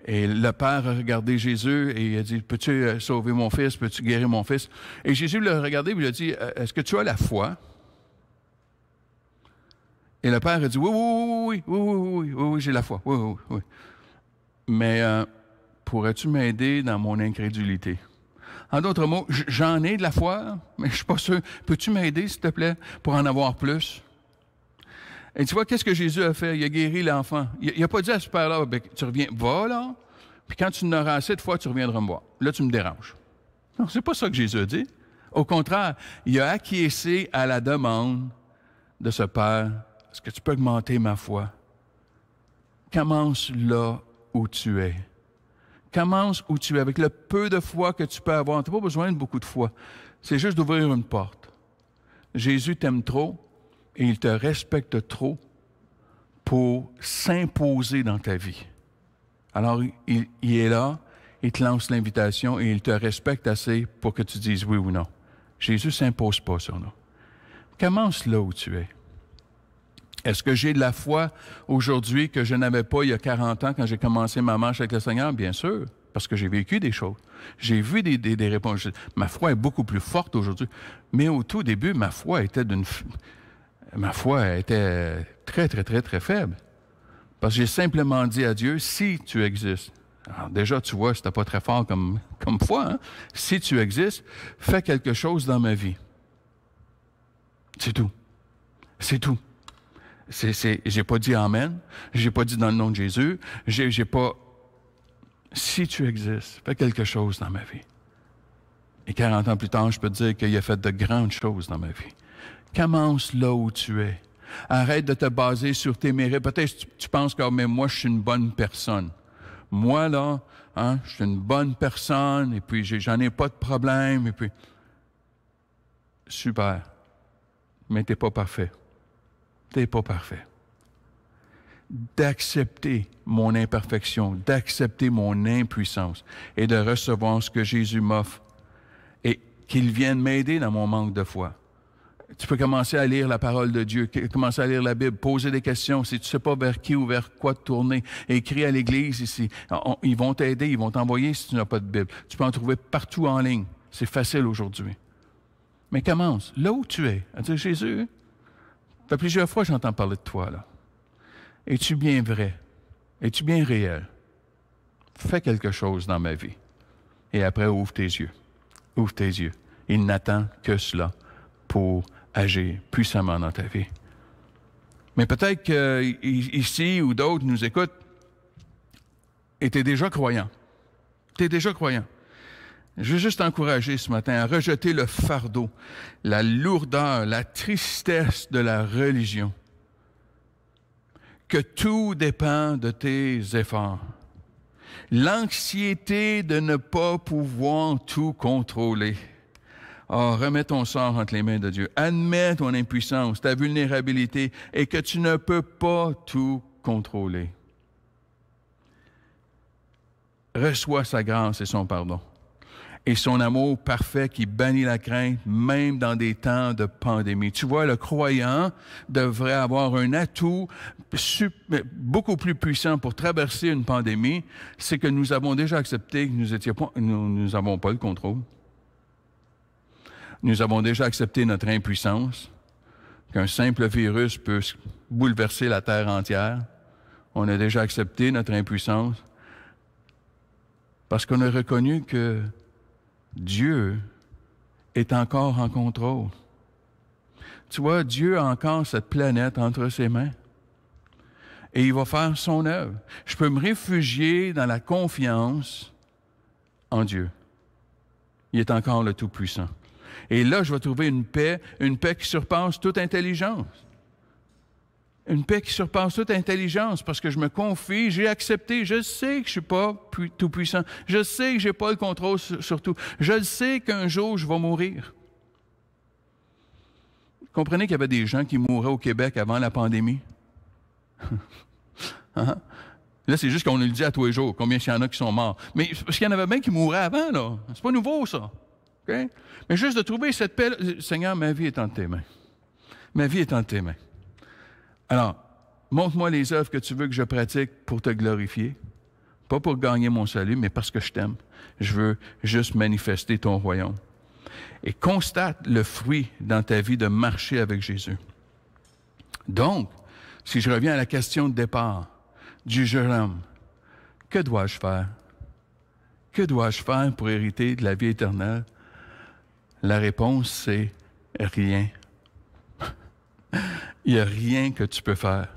Et le père a regardé Jésus et il a dit, peux-tu sauver mon fils, peux-tu guérir mon fils? Et Jésus l'a regardé et lui a dit, est-ce que tu as la foi? Et le père a dit, oui, j'ai la foi, oui. Mais pourrais-tu m'aider dans mon incrédulité? En d'autres mots, j'en ai de la foi, mais je ne suis pas sûr. Peux-tu m'aider, s'il te plaît, pour en avoir plus? Et tu vois, qu'est-ce que Jésus a fait? Il a guéri l'enfant. Il n'a pas dit à ce père-là, tu reviens, va là, puis quand tu n'auras assez de fois, tu reviendras me voir. Là, tu me déranges. Non, c'est pas ça que Jésus a dit. Au contraire, il a acquiescé à la demande de ce père. Est-ce que tu peux augmenter ma foi? Commence là où tu es. Commence où tu es, avec le peu de foi que tu peux avoir. Tu n'as pas besoin de beaucoup de foi. C'est juste d'ouvrir une porte. Jésus t'aime trop et il te respecte trop pour s'imposer dans ta vie. Alors, il est là, il te lance l'invitation et il te respecte assez pour que tu dises oui ou non. Jésus ne s'impose pas sur nous. Commence là où tu es. Est-ce que j'ai de la foi aujourd'hui que je n'avais pas il y a 40 ans quand j'ai commencé ma marche avec le Seigneur? Bien sûr, parce que j'ai vécu des choses. J'ai vu des réponses. Ma foi est beaucoup plus forte aujourd'hui. Mais au tout début, ma foi était très, très, très, très faible. Parce que j'ai simplement dit à Dieu, si tu existes, alors déjà, tu vois, c'était pas très fort comme foi, hein? Si tu existes, fais quelque chose dans ma vie. C'est tout. C'est tout. J'ai pas dit Amen, j'ai pas dit dans le nom de Jésus, j'ai pas... Si tu existes, fais quelque chose dans ma vie. Et 40 ans plus tard, je peux te dire qu'il a fait de grandes choses dans ma vie. Commence là où tu es. Arrête de te baser sur tes mérites. Peut-être que tu penses que mais moi, je suis une bonne personne. Moi, là, hein, je suis une bonne personne, et puis j'en ai pas de problème, et puis... Super. Mais t'es pas parfait. T'es pas parfait. D'accepter mon imperfection, d'accepter mon impuissance et de recevoir ce que Jésus m'offre et qu'il vienne m'aider dans mon manque de foi. Tu peux commencer à lire la parole de Dieu, commencer à lire la Bible, poser des questions. Si tu ne sais pas vers qui ou vers quoi te tourner, écris à l'Église ici. Ils vont t'aider, ils vont t'envoyer si tu n'as pas de Bible. Tu peux en trouver partout en ligne. C'est facile aujourd'hui. Mais commence là où tu es. À dire, Jésus, ça fait plusieurs fois que j'entends parler de toi, là. Es-tu bien vrai? Es-tu bien réel? Fais quelque chose dans ma vie. Et après, ouvre tes yeux. Ouvre tes yeux. Il n'attend que cela pour agir puissamment dans ta vie. Mais peut-être qu'ici ou d'autres nous écoutent et tu es déjà croyant. Tu es déjà croyant. Je veux juste t'encourager ce matin à rejeter le fardeau, la lourdeur, la tristesse de la religion. Que tout dépend de tes efforts. L'anxiété de ne pas pouvoir tout contrôler. Oh, remets ton sort entre les mains de Dieu. Admets ton impuissance, ta vulnérabilité et que tu ne peux pas tout contrôler. Reçois sa grâce et son pardon. Et son amour parfait qui bannit la crainte, même dans des temps de pandémie. Tu vois, le croyant devrait avoir un atout beaucoup plus puissant pour traverser une pandémie, c'est que nous avons déjà accepté que nous n'avons pas le contrôle. Nous avons déjà accepté notre impuissance, qu'un simple virus peut bouleverser la terre entière. On a déjà accepté notre impuissance parce qu'on a reconnu que Dieu est encore en contrôle. Tu vois, Dieu a encore cette planète entre ses mains et il va faire son œuvre. Je peux me réfugier dans la confiance en Dieu. Il est encore le Tout-Puissant. Et là, je vais trouver une paix qui surpasse toute intelligence. Une paix qui surpasse toute intelligence parce que je me confie, j'ai accepté, je sais que je ne suis pas tout-puissant, je sais que je n'ai pas le contrôle sur tout, je sais qu'un jour je vais mourir. Vous comprenez qu'il y avait des gens qui mouraient au Québec avant la pandémie? Hein? Là, c'est juste qu'on nous le dit à tous les jours, combien il y en a qui sont morts. Mais parce qu'il y en avait bien qui mouraient avant, là. C'est pas nouveau, ça. Okay? Mais juste de trouver cette paix, Seigneur, ma vie est entre tes mains. Ma vie est entre tes mains. Alors, montre-moi les œuvres que tu veux que je pratique pour te glorifier. Pas pour gagner mon salut, mais parce que je t'aime. Je veux juste manifester ton royaume. Et constate le fruit dans ta vie de marcher avec Jésus. Donc, si je reviens à la question de départ du jeune homme, que dois-je faire? Que dois-je faire pour hériter de la vie éternelle? La réponse, c'est rien. Il n'y a rien que tu peux faire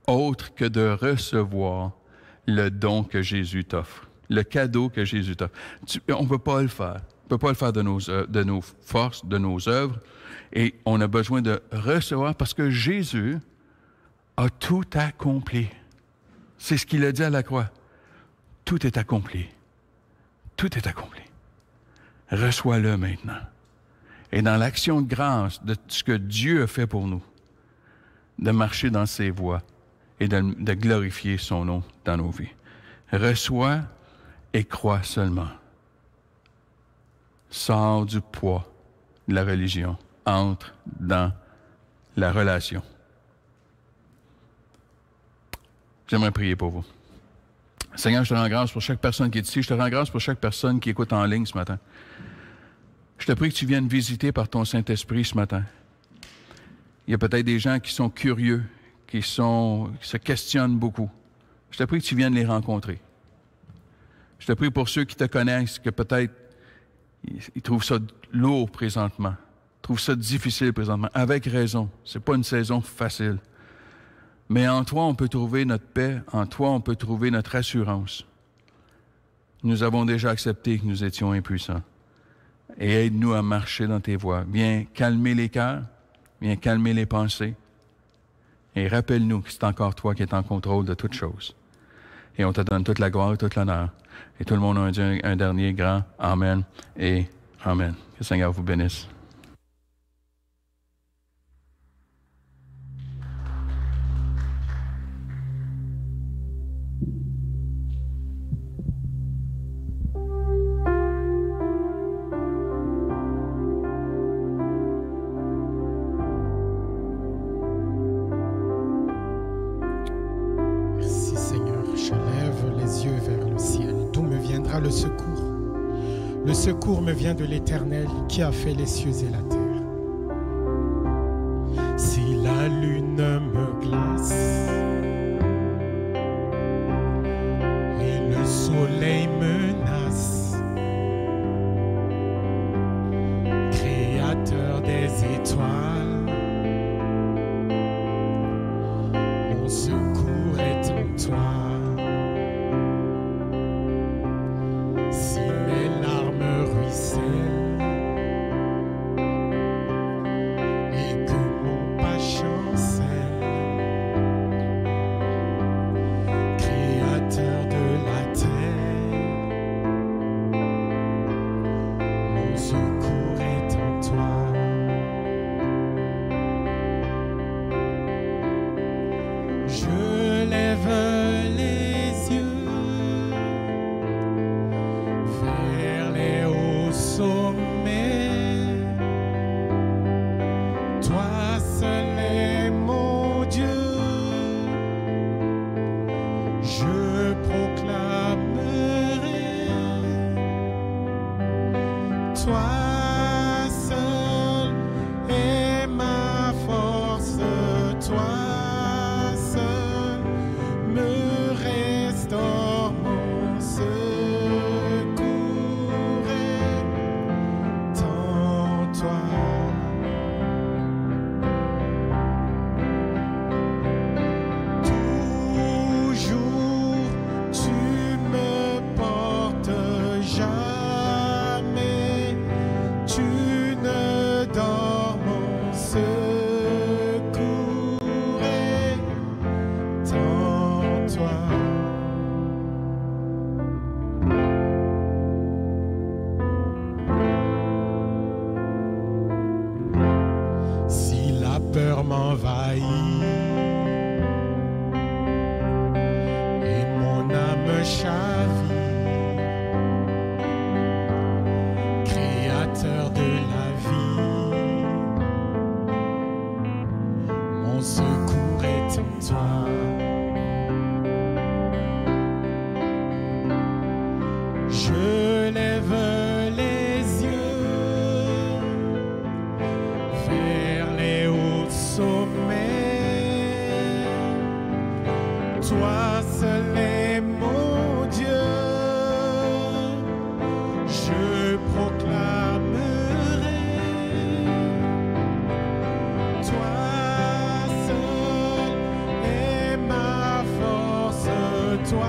autre que de recevoir le don que Jésus t'offre, le cadeau que Jésus t'offre. On ne peut pas le faire. On ne peut pas le faire de nos forces, de nos œuvres. Et on a besoin de recevoir parce que Jésus a tout accompli. C'est ce qu'il a dit à la croix. Tout est accompli. Tout est accompli. Reçois-le maintenant. Et dans l'action de grâce de ce que Dieu a fait pour nous, de marcher dans ses voies et de glorifier son nom dans nos vies. Reçois et crois seulement. Sors du poids de la religion. Entre dans la relation. J'aimerais prier pour vous. Seigneur, je te rends grâce pour chaque personne qui est ici. Je te rends grâce pour chaque personne qui écoute en ligne ce matin. Je te prie que tu viennes visiter par ton Saint-Esprit ce matin. Il y a peut-être des gens qui sont curieux, qui se questionnent beaucoup. Je te prie que tu viennes les rencontrer. Je te prie pour ceux qui te connaissent, que peut-être ils trouvent ça lourd présentement, trouvent ça difficile présentement, avec raison. Ce n'est pas une saison facile. Mais en toi, on peut trouver notre paix, en toi, on peut trouver notre assurance. Nous avons déjà accepté que nous étions impuissants. Et aide-nous à marcher dans tes voies. Viens calmer les cœurs, viens calmer les pensées. Et rappelle-nous que c'est encore toi qui es en contrôle de toutes choses. Et on te donne toute la gloire et toute l'honneur. Et tout le monde a dit un dernier grand Amen et Amen. Que le Seigneur vous bénisse. Le secours me vient de l'Éternel qui a fait les cieux et la terre. Si la lune me glace et le soleil menace, Créateur des étoiles, mon secours est en toi. Vers les toi. Je lève les yeux vers les hauts sommets. Toi seul est mon Dieu. Je proclamerai. Toi seul est ma force. Toi.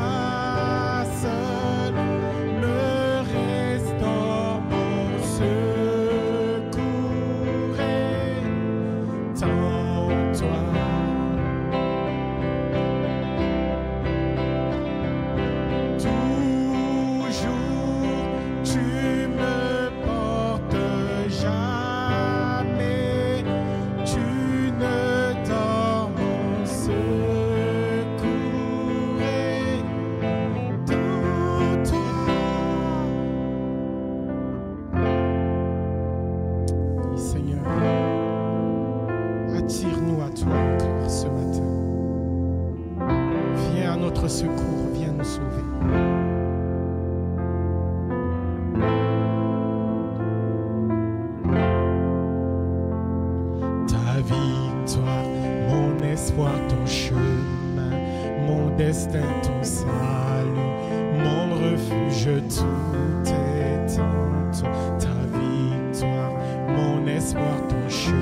Attire-nous à toi encore ce matin. Viens à notre secours, viens nous sauver. Ta victoire, mon espoir, ton chemin, mon destin, ton salut, mon refuge, tout est en toi. Ta victoire, mon espoir, ton chemin,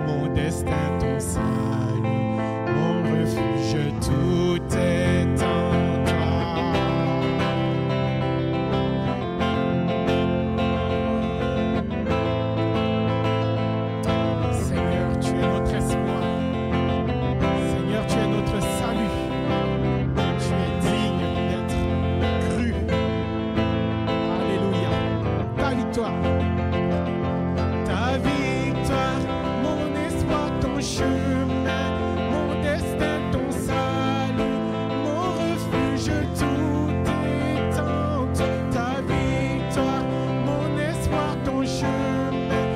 mon destin, ton salut, mon refuge, tout est en toi. Seigneur, tu es notre espoir. Seigneur, tu es notre salut. Tu es digne d'être cru. Alléluia. Ta victoire. Ta victoire. Ton chemin, mon destin, ton salut, mon refuge, tout est en toi. Ta victoire, mon espoir, ton chemin,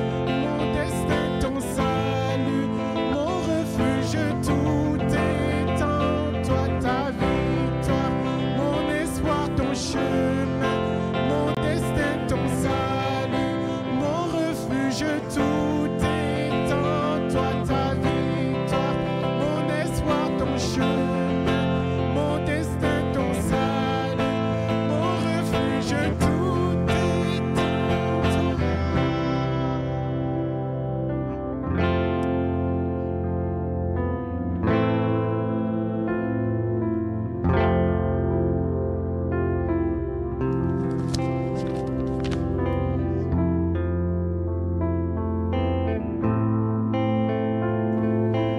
mon destin, ton salut, mon refuge, tout est en toi. Ta victoire, mon espoir, ton chemin, mon destin, ton salut, mon refuge, tout est en toi. Ta victoire, mon espoir, ton chemin, mon destin, ton salut, mon refuge, tout est en toi.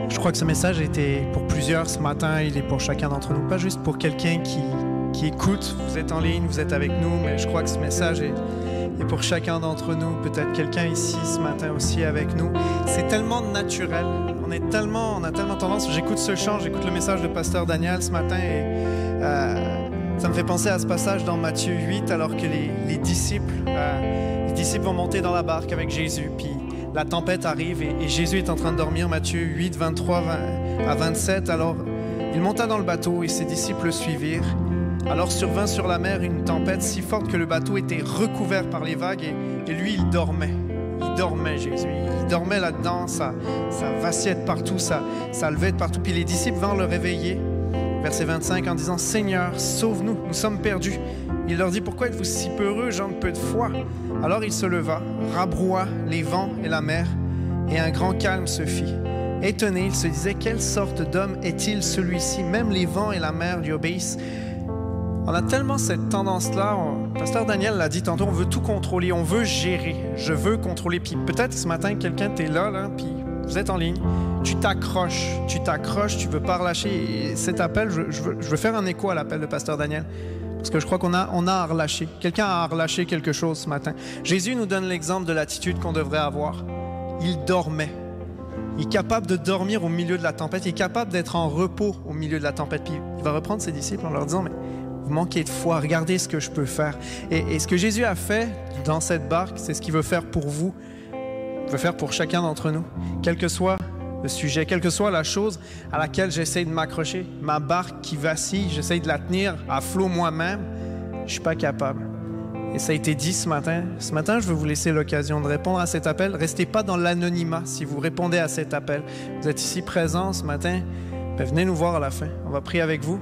Je crois que ce message était pour plusieurs ce matin, il est pour chacun d'entre nous, pas juste pour quelqu'un qui écoute. Vous êtes en ligne, vous êtes avec nous, mais je crois que ce message est pour chacun d'entre nous. Peut-être quelqu'un ici ce matin aussi avec nous. C'est tellement naturel, on a tellement tendance. J'écoute ce chant, j'écoute le message de Pasteur Daniel ce matin et ça me fait penser à ce passage dans Matthieu 8, alors que les disciples vont monter dans la barque avec Jésus, puis la tempête arrive et Jésus est en train de dormir, Matthieu 8, 23 à 27. Alors, il monta dans le bateau et ses disciples le suivirent. Alors survint sur la mer une tempête si forte que le bateau était recouvert par les vagues et lui, il dormait. Il dormait, Jésus. Il dormait là-dedans, ça vacillait de partout, ça levait de partout. Puis les disciples vinrent le réveiller, verset 25, en disant « Seigneur, sauve-nous, nous sommes perdus. » Il leur dit « Pourquoi êtes-vous si peureux, gens de peu de foi ?» Alors il se leva, rabroua les vents et la mer, et un grand calme se fit. Étonné, il se disait « Quelle sorte d'homme est-il celui-ci? Même les vents et la mer lui obéissent. » On a tellement cette tendance-là, Pasteur Daniel l'a dit tantôt, on veut tout contrôler, on veut gérer, je veux contrôler. Puis peut-être ce matin, quelqu'un, t'es là, puis vous êtes en ligne, tu t'accroches, tu veux pas relâcher. Et cet appel, je veux faire un écho à l'appel de Pasteur Daniel. Parce que je crois qu'on a à relâcher. Quelqu'un a à relâcher quelque chose ce matin. Jésus nous donne l'exemple de l'attitude qu'on devrait avoir. Il dormait. Il est capable de dormir au milieu de la tempête. Il est capable d'être en repos au milieu de la tempête. Puis il va reprendre ses disciples en leur disant, mais vous manquez de foi, regardez ce que je peux faire. Et ce que Jésus a fait dans cette barque, c'est ce qu'il veut faire pour vous. Il veut faire pour chacun d'entre nous. Quelle que soit le sujet, quelle que soit la chose à laquelle j'essaie de m'accrocher, ma barque qui vacille, j'essaie de la tenir à flot moi-même, je ne suis pas capable. Et ça a été dit ce matin. Ce matin, je veux vous laisser l'occasion de répondre à cet appel. Restez pas dans l'anonymat si vous répondez à cet appel. Vous êtes ici présents ce matin, bien, venez nous voir à la fin. On va prier avec vous.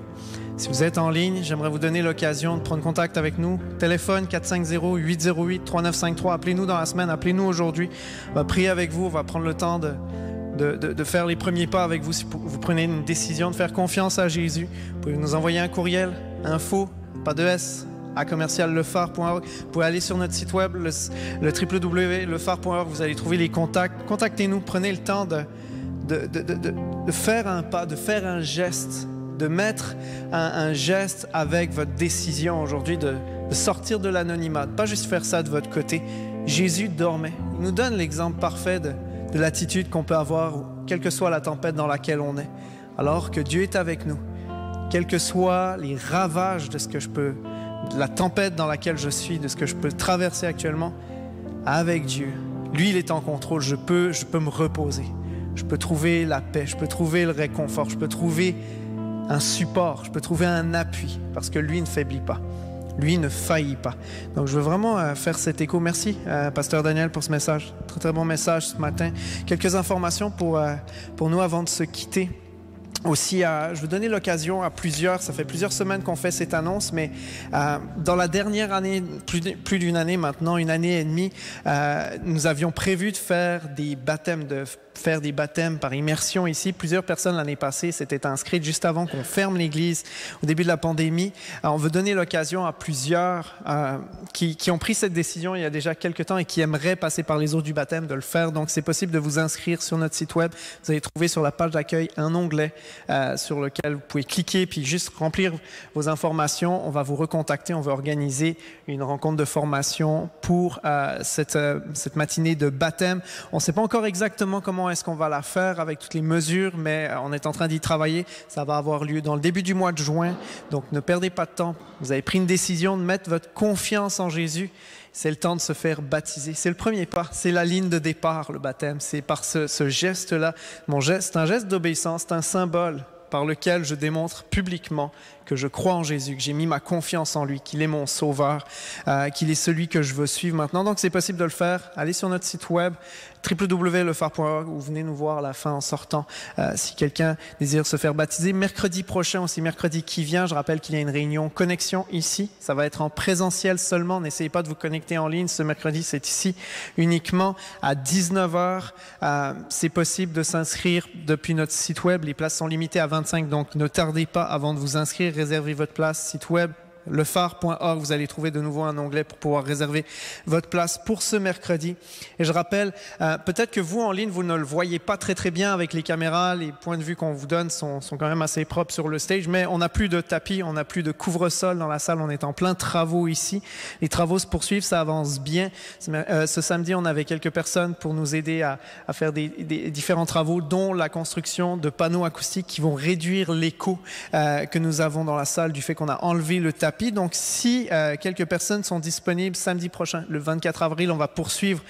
Si vous êtes en ligne, j'aimerais vous donner l'occasion de prendre contact avec nous. Téléphone 450-808-3953. Appelez-nous dans la semaine, appelez-nous aujourd'hui. On va prier avec vous, on va prendre le temps de faire les premiers pas avec vous. Si vous prenez une décision de faire confiance à Jésus, vous pouvez nous envoyer un courriel, info, pas de S, à commercial-lefar.org. Vous pouvez aller sur notre site web, le www.lefar.org. Vous allez trouver les contacts. Contactez-nous, prenez le temps de faire un pas, de faire un geste, de mettre un geste avec votre décision aujourd'hui, de sortir de l'anonymat, pas juste faire ça de votre côté. Jésus dormait. Il nous donne l'exemple parfait de l'attitude qu'on peut avoir, quelle que soit la tempête dans laquelle on est, alors que Dieu est avec nous. Quels que soient les ravages de la tempête dans laquelle je suis, de ce que je peux traverser actuellement, avec Dieu, lui, il est en contrôle. Je peux me reposer. Je peux trouver la paix, je peux trouver le réconfort, je peux trouver un support, je peux trouver un appui, parce que lui ne faiblit pas. Lui ne faillit pas. Donc, je veux vraiment faire cet écho. Merci, Pasteur Daniel, pour ce message. Très, très bon message ce matin. Quelques informations pour nous avant de se quitter. Aussi, je veux donner l'occasion à plusieurs, ça fait plusieurs semaines qu'on fait cette annonce, mais dans la dernière année, plus d'une année maintenant, une année et demie, nous avions prévu de faire des baptêmes par immersion ici. Plusieurs personnes l'année passée s'étaient inscrites juste avant qu'on ferme l'église au début de la pandémie. On veut donner l'occasion à plusieurs qui ont pris cette décision il y a déjà quelques temps et qui aimeraient passer par les eaux du baptême de le faire. Donc, c'est possible de vous inscrire sur notre site web. Vous allez trouver sur la page d'accueil un onglet sur lequel vous pouvez cliquer puis juste remplir vos informations. On va vous recontacter. On va organiser une rencontre de formation pour cette matinée de baptême. On ne sait pas encore exactement comment est-ce qu'on va la faire avec toutes les mesures, mais on est en train d'y travailler. Ça va avoir lieu dans le début du mois de juin. Donc, ne perdez pas de temps. Vous avez pris une décision de mettre votre confiance en Jésus. C'est le temps de se faire baptiser. C'est le premier pas. C'est la ligne de départ, le baptême. C'est par ce geste-là. C'est un geste d'obéissance. C'est un symbole par lequel je démontre publiquement que je crois en Jésus, que j'ai mis ma confiance en lui, qu'il est mon sauveur, qu'il est celui que je veux suivre maintenant. Donc, c'est possible de le faire. Allez sur notre site web, www.lefar.org, ou venez nous voir à la fin en sortant si quelqu'un désire se faire baptiser. Mercredi prochain, aussi mercredi qui vient, je rappelle qu'il y a une réunion connexion ici. Ça va être en présentiel seulement. N'essayez pas de vous connecter en ligne. Ce mercredi, c'est ici uniquement à 19h. C'est possible de s'inscrire depuis notre site web. Les places sont limitées à 25, donc ne tardez pas avant de vous inscrire. Réservez votre place, site web, lefar.org. Vous allez trouver de nouveau un onglet pour pouvoir réserver votre place pour ce mercredi. Et je rappelle, peut-être que vous, en ligne, vous ne le voyez pas très, très bien avec les caméras. Les points de vue qu'on vous donne sont quand même assez propres sur le stage, mais on n'a plus de tapis, on n'a plus de couvre-sol dans la salle. On est en plein travaux ici. Les travaux se poursuivent, ça avance bien. Ce samedi, on avait quelques personnes pour nous aider à faire des différents travaux, dont la construction de panneaux acoustiques qui vont réduire l'écho que nous avons dans la salle du fait qu'on a enlevé le tapis. Donc, si quelques personnes sont disponibles samedi prochain, le 24 avril, on va poursuivre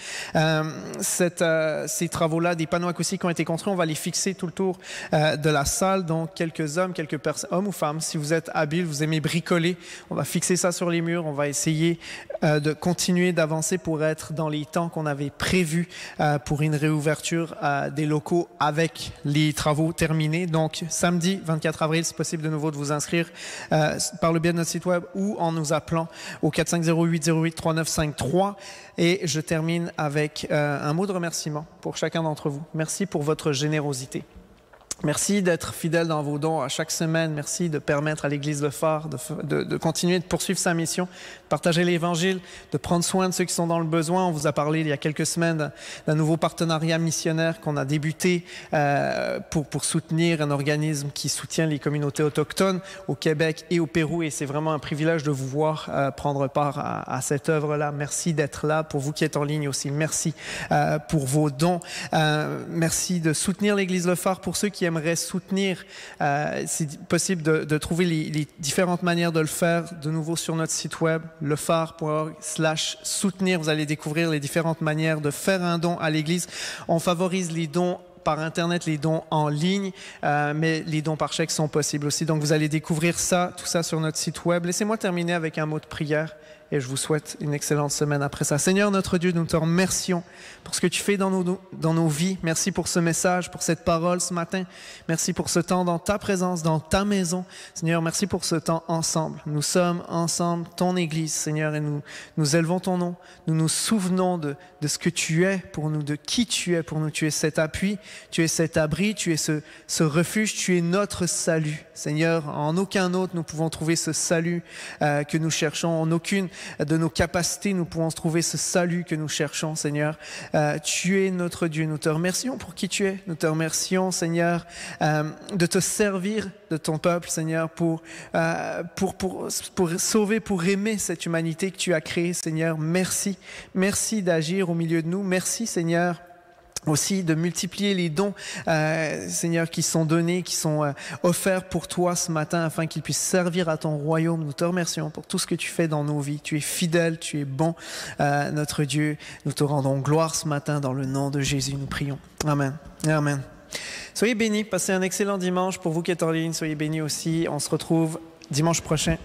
ces travaux-là. Des panneaux acoustiques ont été construits. On va les fixer tout le tour de la salle. Donc, quelques hommes, hommes ou femmes, si vous êtes habiles, vous aimez bricoler, on va fixer ça sur les murs. On va essayer de continuer d'avancer pour être dans les temps qu'on avait prévus pour une réouverture des locaux avec les travaux terminés. Donc, samedi 24 avril, c'est possible de nouveau de vous inscrire par le biais de notre site web ou en nous appelant au 450-808-3953. Et je termine avec un mot de remerciement pour chacun d'entre vous. Merci pour votre générosité. Merci d'être fidèle dans vos dons à chaque semaine. Merci de permettre à l'Église Lefar de continuer de poursuivre sa mission, de partager l'Évangile, de prendre soin de ceux qui sont dans le besoin. On vous a parlé il y a quelques semaines d'un nouveau partenariat missionnaire qu'on a débuté pour soutenir un organisme qui soutient les communautés autochtones au Québec et au Pérou. Et c'est vraiment un privilège de vous voir prendre part à cette œuvre-là. Merci d'être là. Pour vous qui êtes en ligne aussi, merci pour vos dons. Merci de soutenir l'Église Lefar. Pour ceux qui aimeraient soutenir, c'est possible de trouver les différentes manières de le faire de nouveau sur notre site web lefar.org/soutenir. Vous allez découvrir les différentes manières de faire un don à l'Église. On favorise les dons par Internet, les dons en ligne, mais les dons par chèque sont possibles aussi. Donc, vous allez découvrir ça, tout ça sur notre site web. Laissez-moi terminer avec un mot de prière. Et je vous souhaite une excellente semaine après ça. Seigneur notre Dieu, nous te remercions pour ce que tu fais dans nos vies. Merci pour ce message, pour cette parole ce matin. Merci pour ce temps dans ta présence, dans ta maison. Seigneur, merci pour ce temps ensemble. Nous sommes ensemble, ton Église, Seigneur, et nous élevons ton nom. Nous nous souvenons de ce que tu es pour nous, de qui tu es pour nous. Tu es cet appui, tu es cet abri, tu es ce refuge, tu es notre salut. Seigneur, en aucun autre nous pouvons trouver ce salut que nous cherchons. En aucune de nos capacités, nous pouvons trouver ce salut que nous cherchons, Seigneur. Tu es notre Dieu. Nous te remercions pour qui tu es. Nous te remercions, Seigneur, de te servir de ton peuple, Seigneur, pour sauver, pour aimer cette humanité que tu as créée, Seigneur. Merci. Merci d'agir au milieu de nous. Merci, Seigneur, aussi de multiplier les dons, Seigneur, qui sont donnés, qui sont offerts pour toi ce matin afin qu'ils puissent servir à ton royaume. Nous te remercions pour tout ce que tu fais dans nos vies. Tu es fidèle, tu es bon, notre Dieu. Nous te rendons gloire ce matin dans le nom de Jésus. Nous prions. Amen. Amen. Soyez bénis. Passez un excellent dimanche. Pour vous qui êtes en ligne, soyez bénis aussi. On se retrouve dimanche prochain.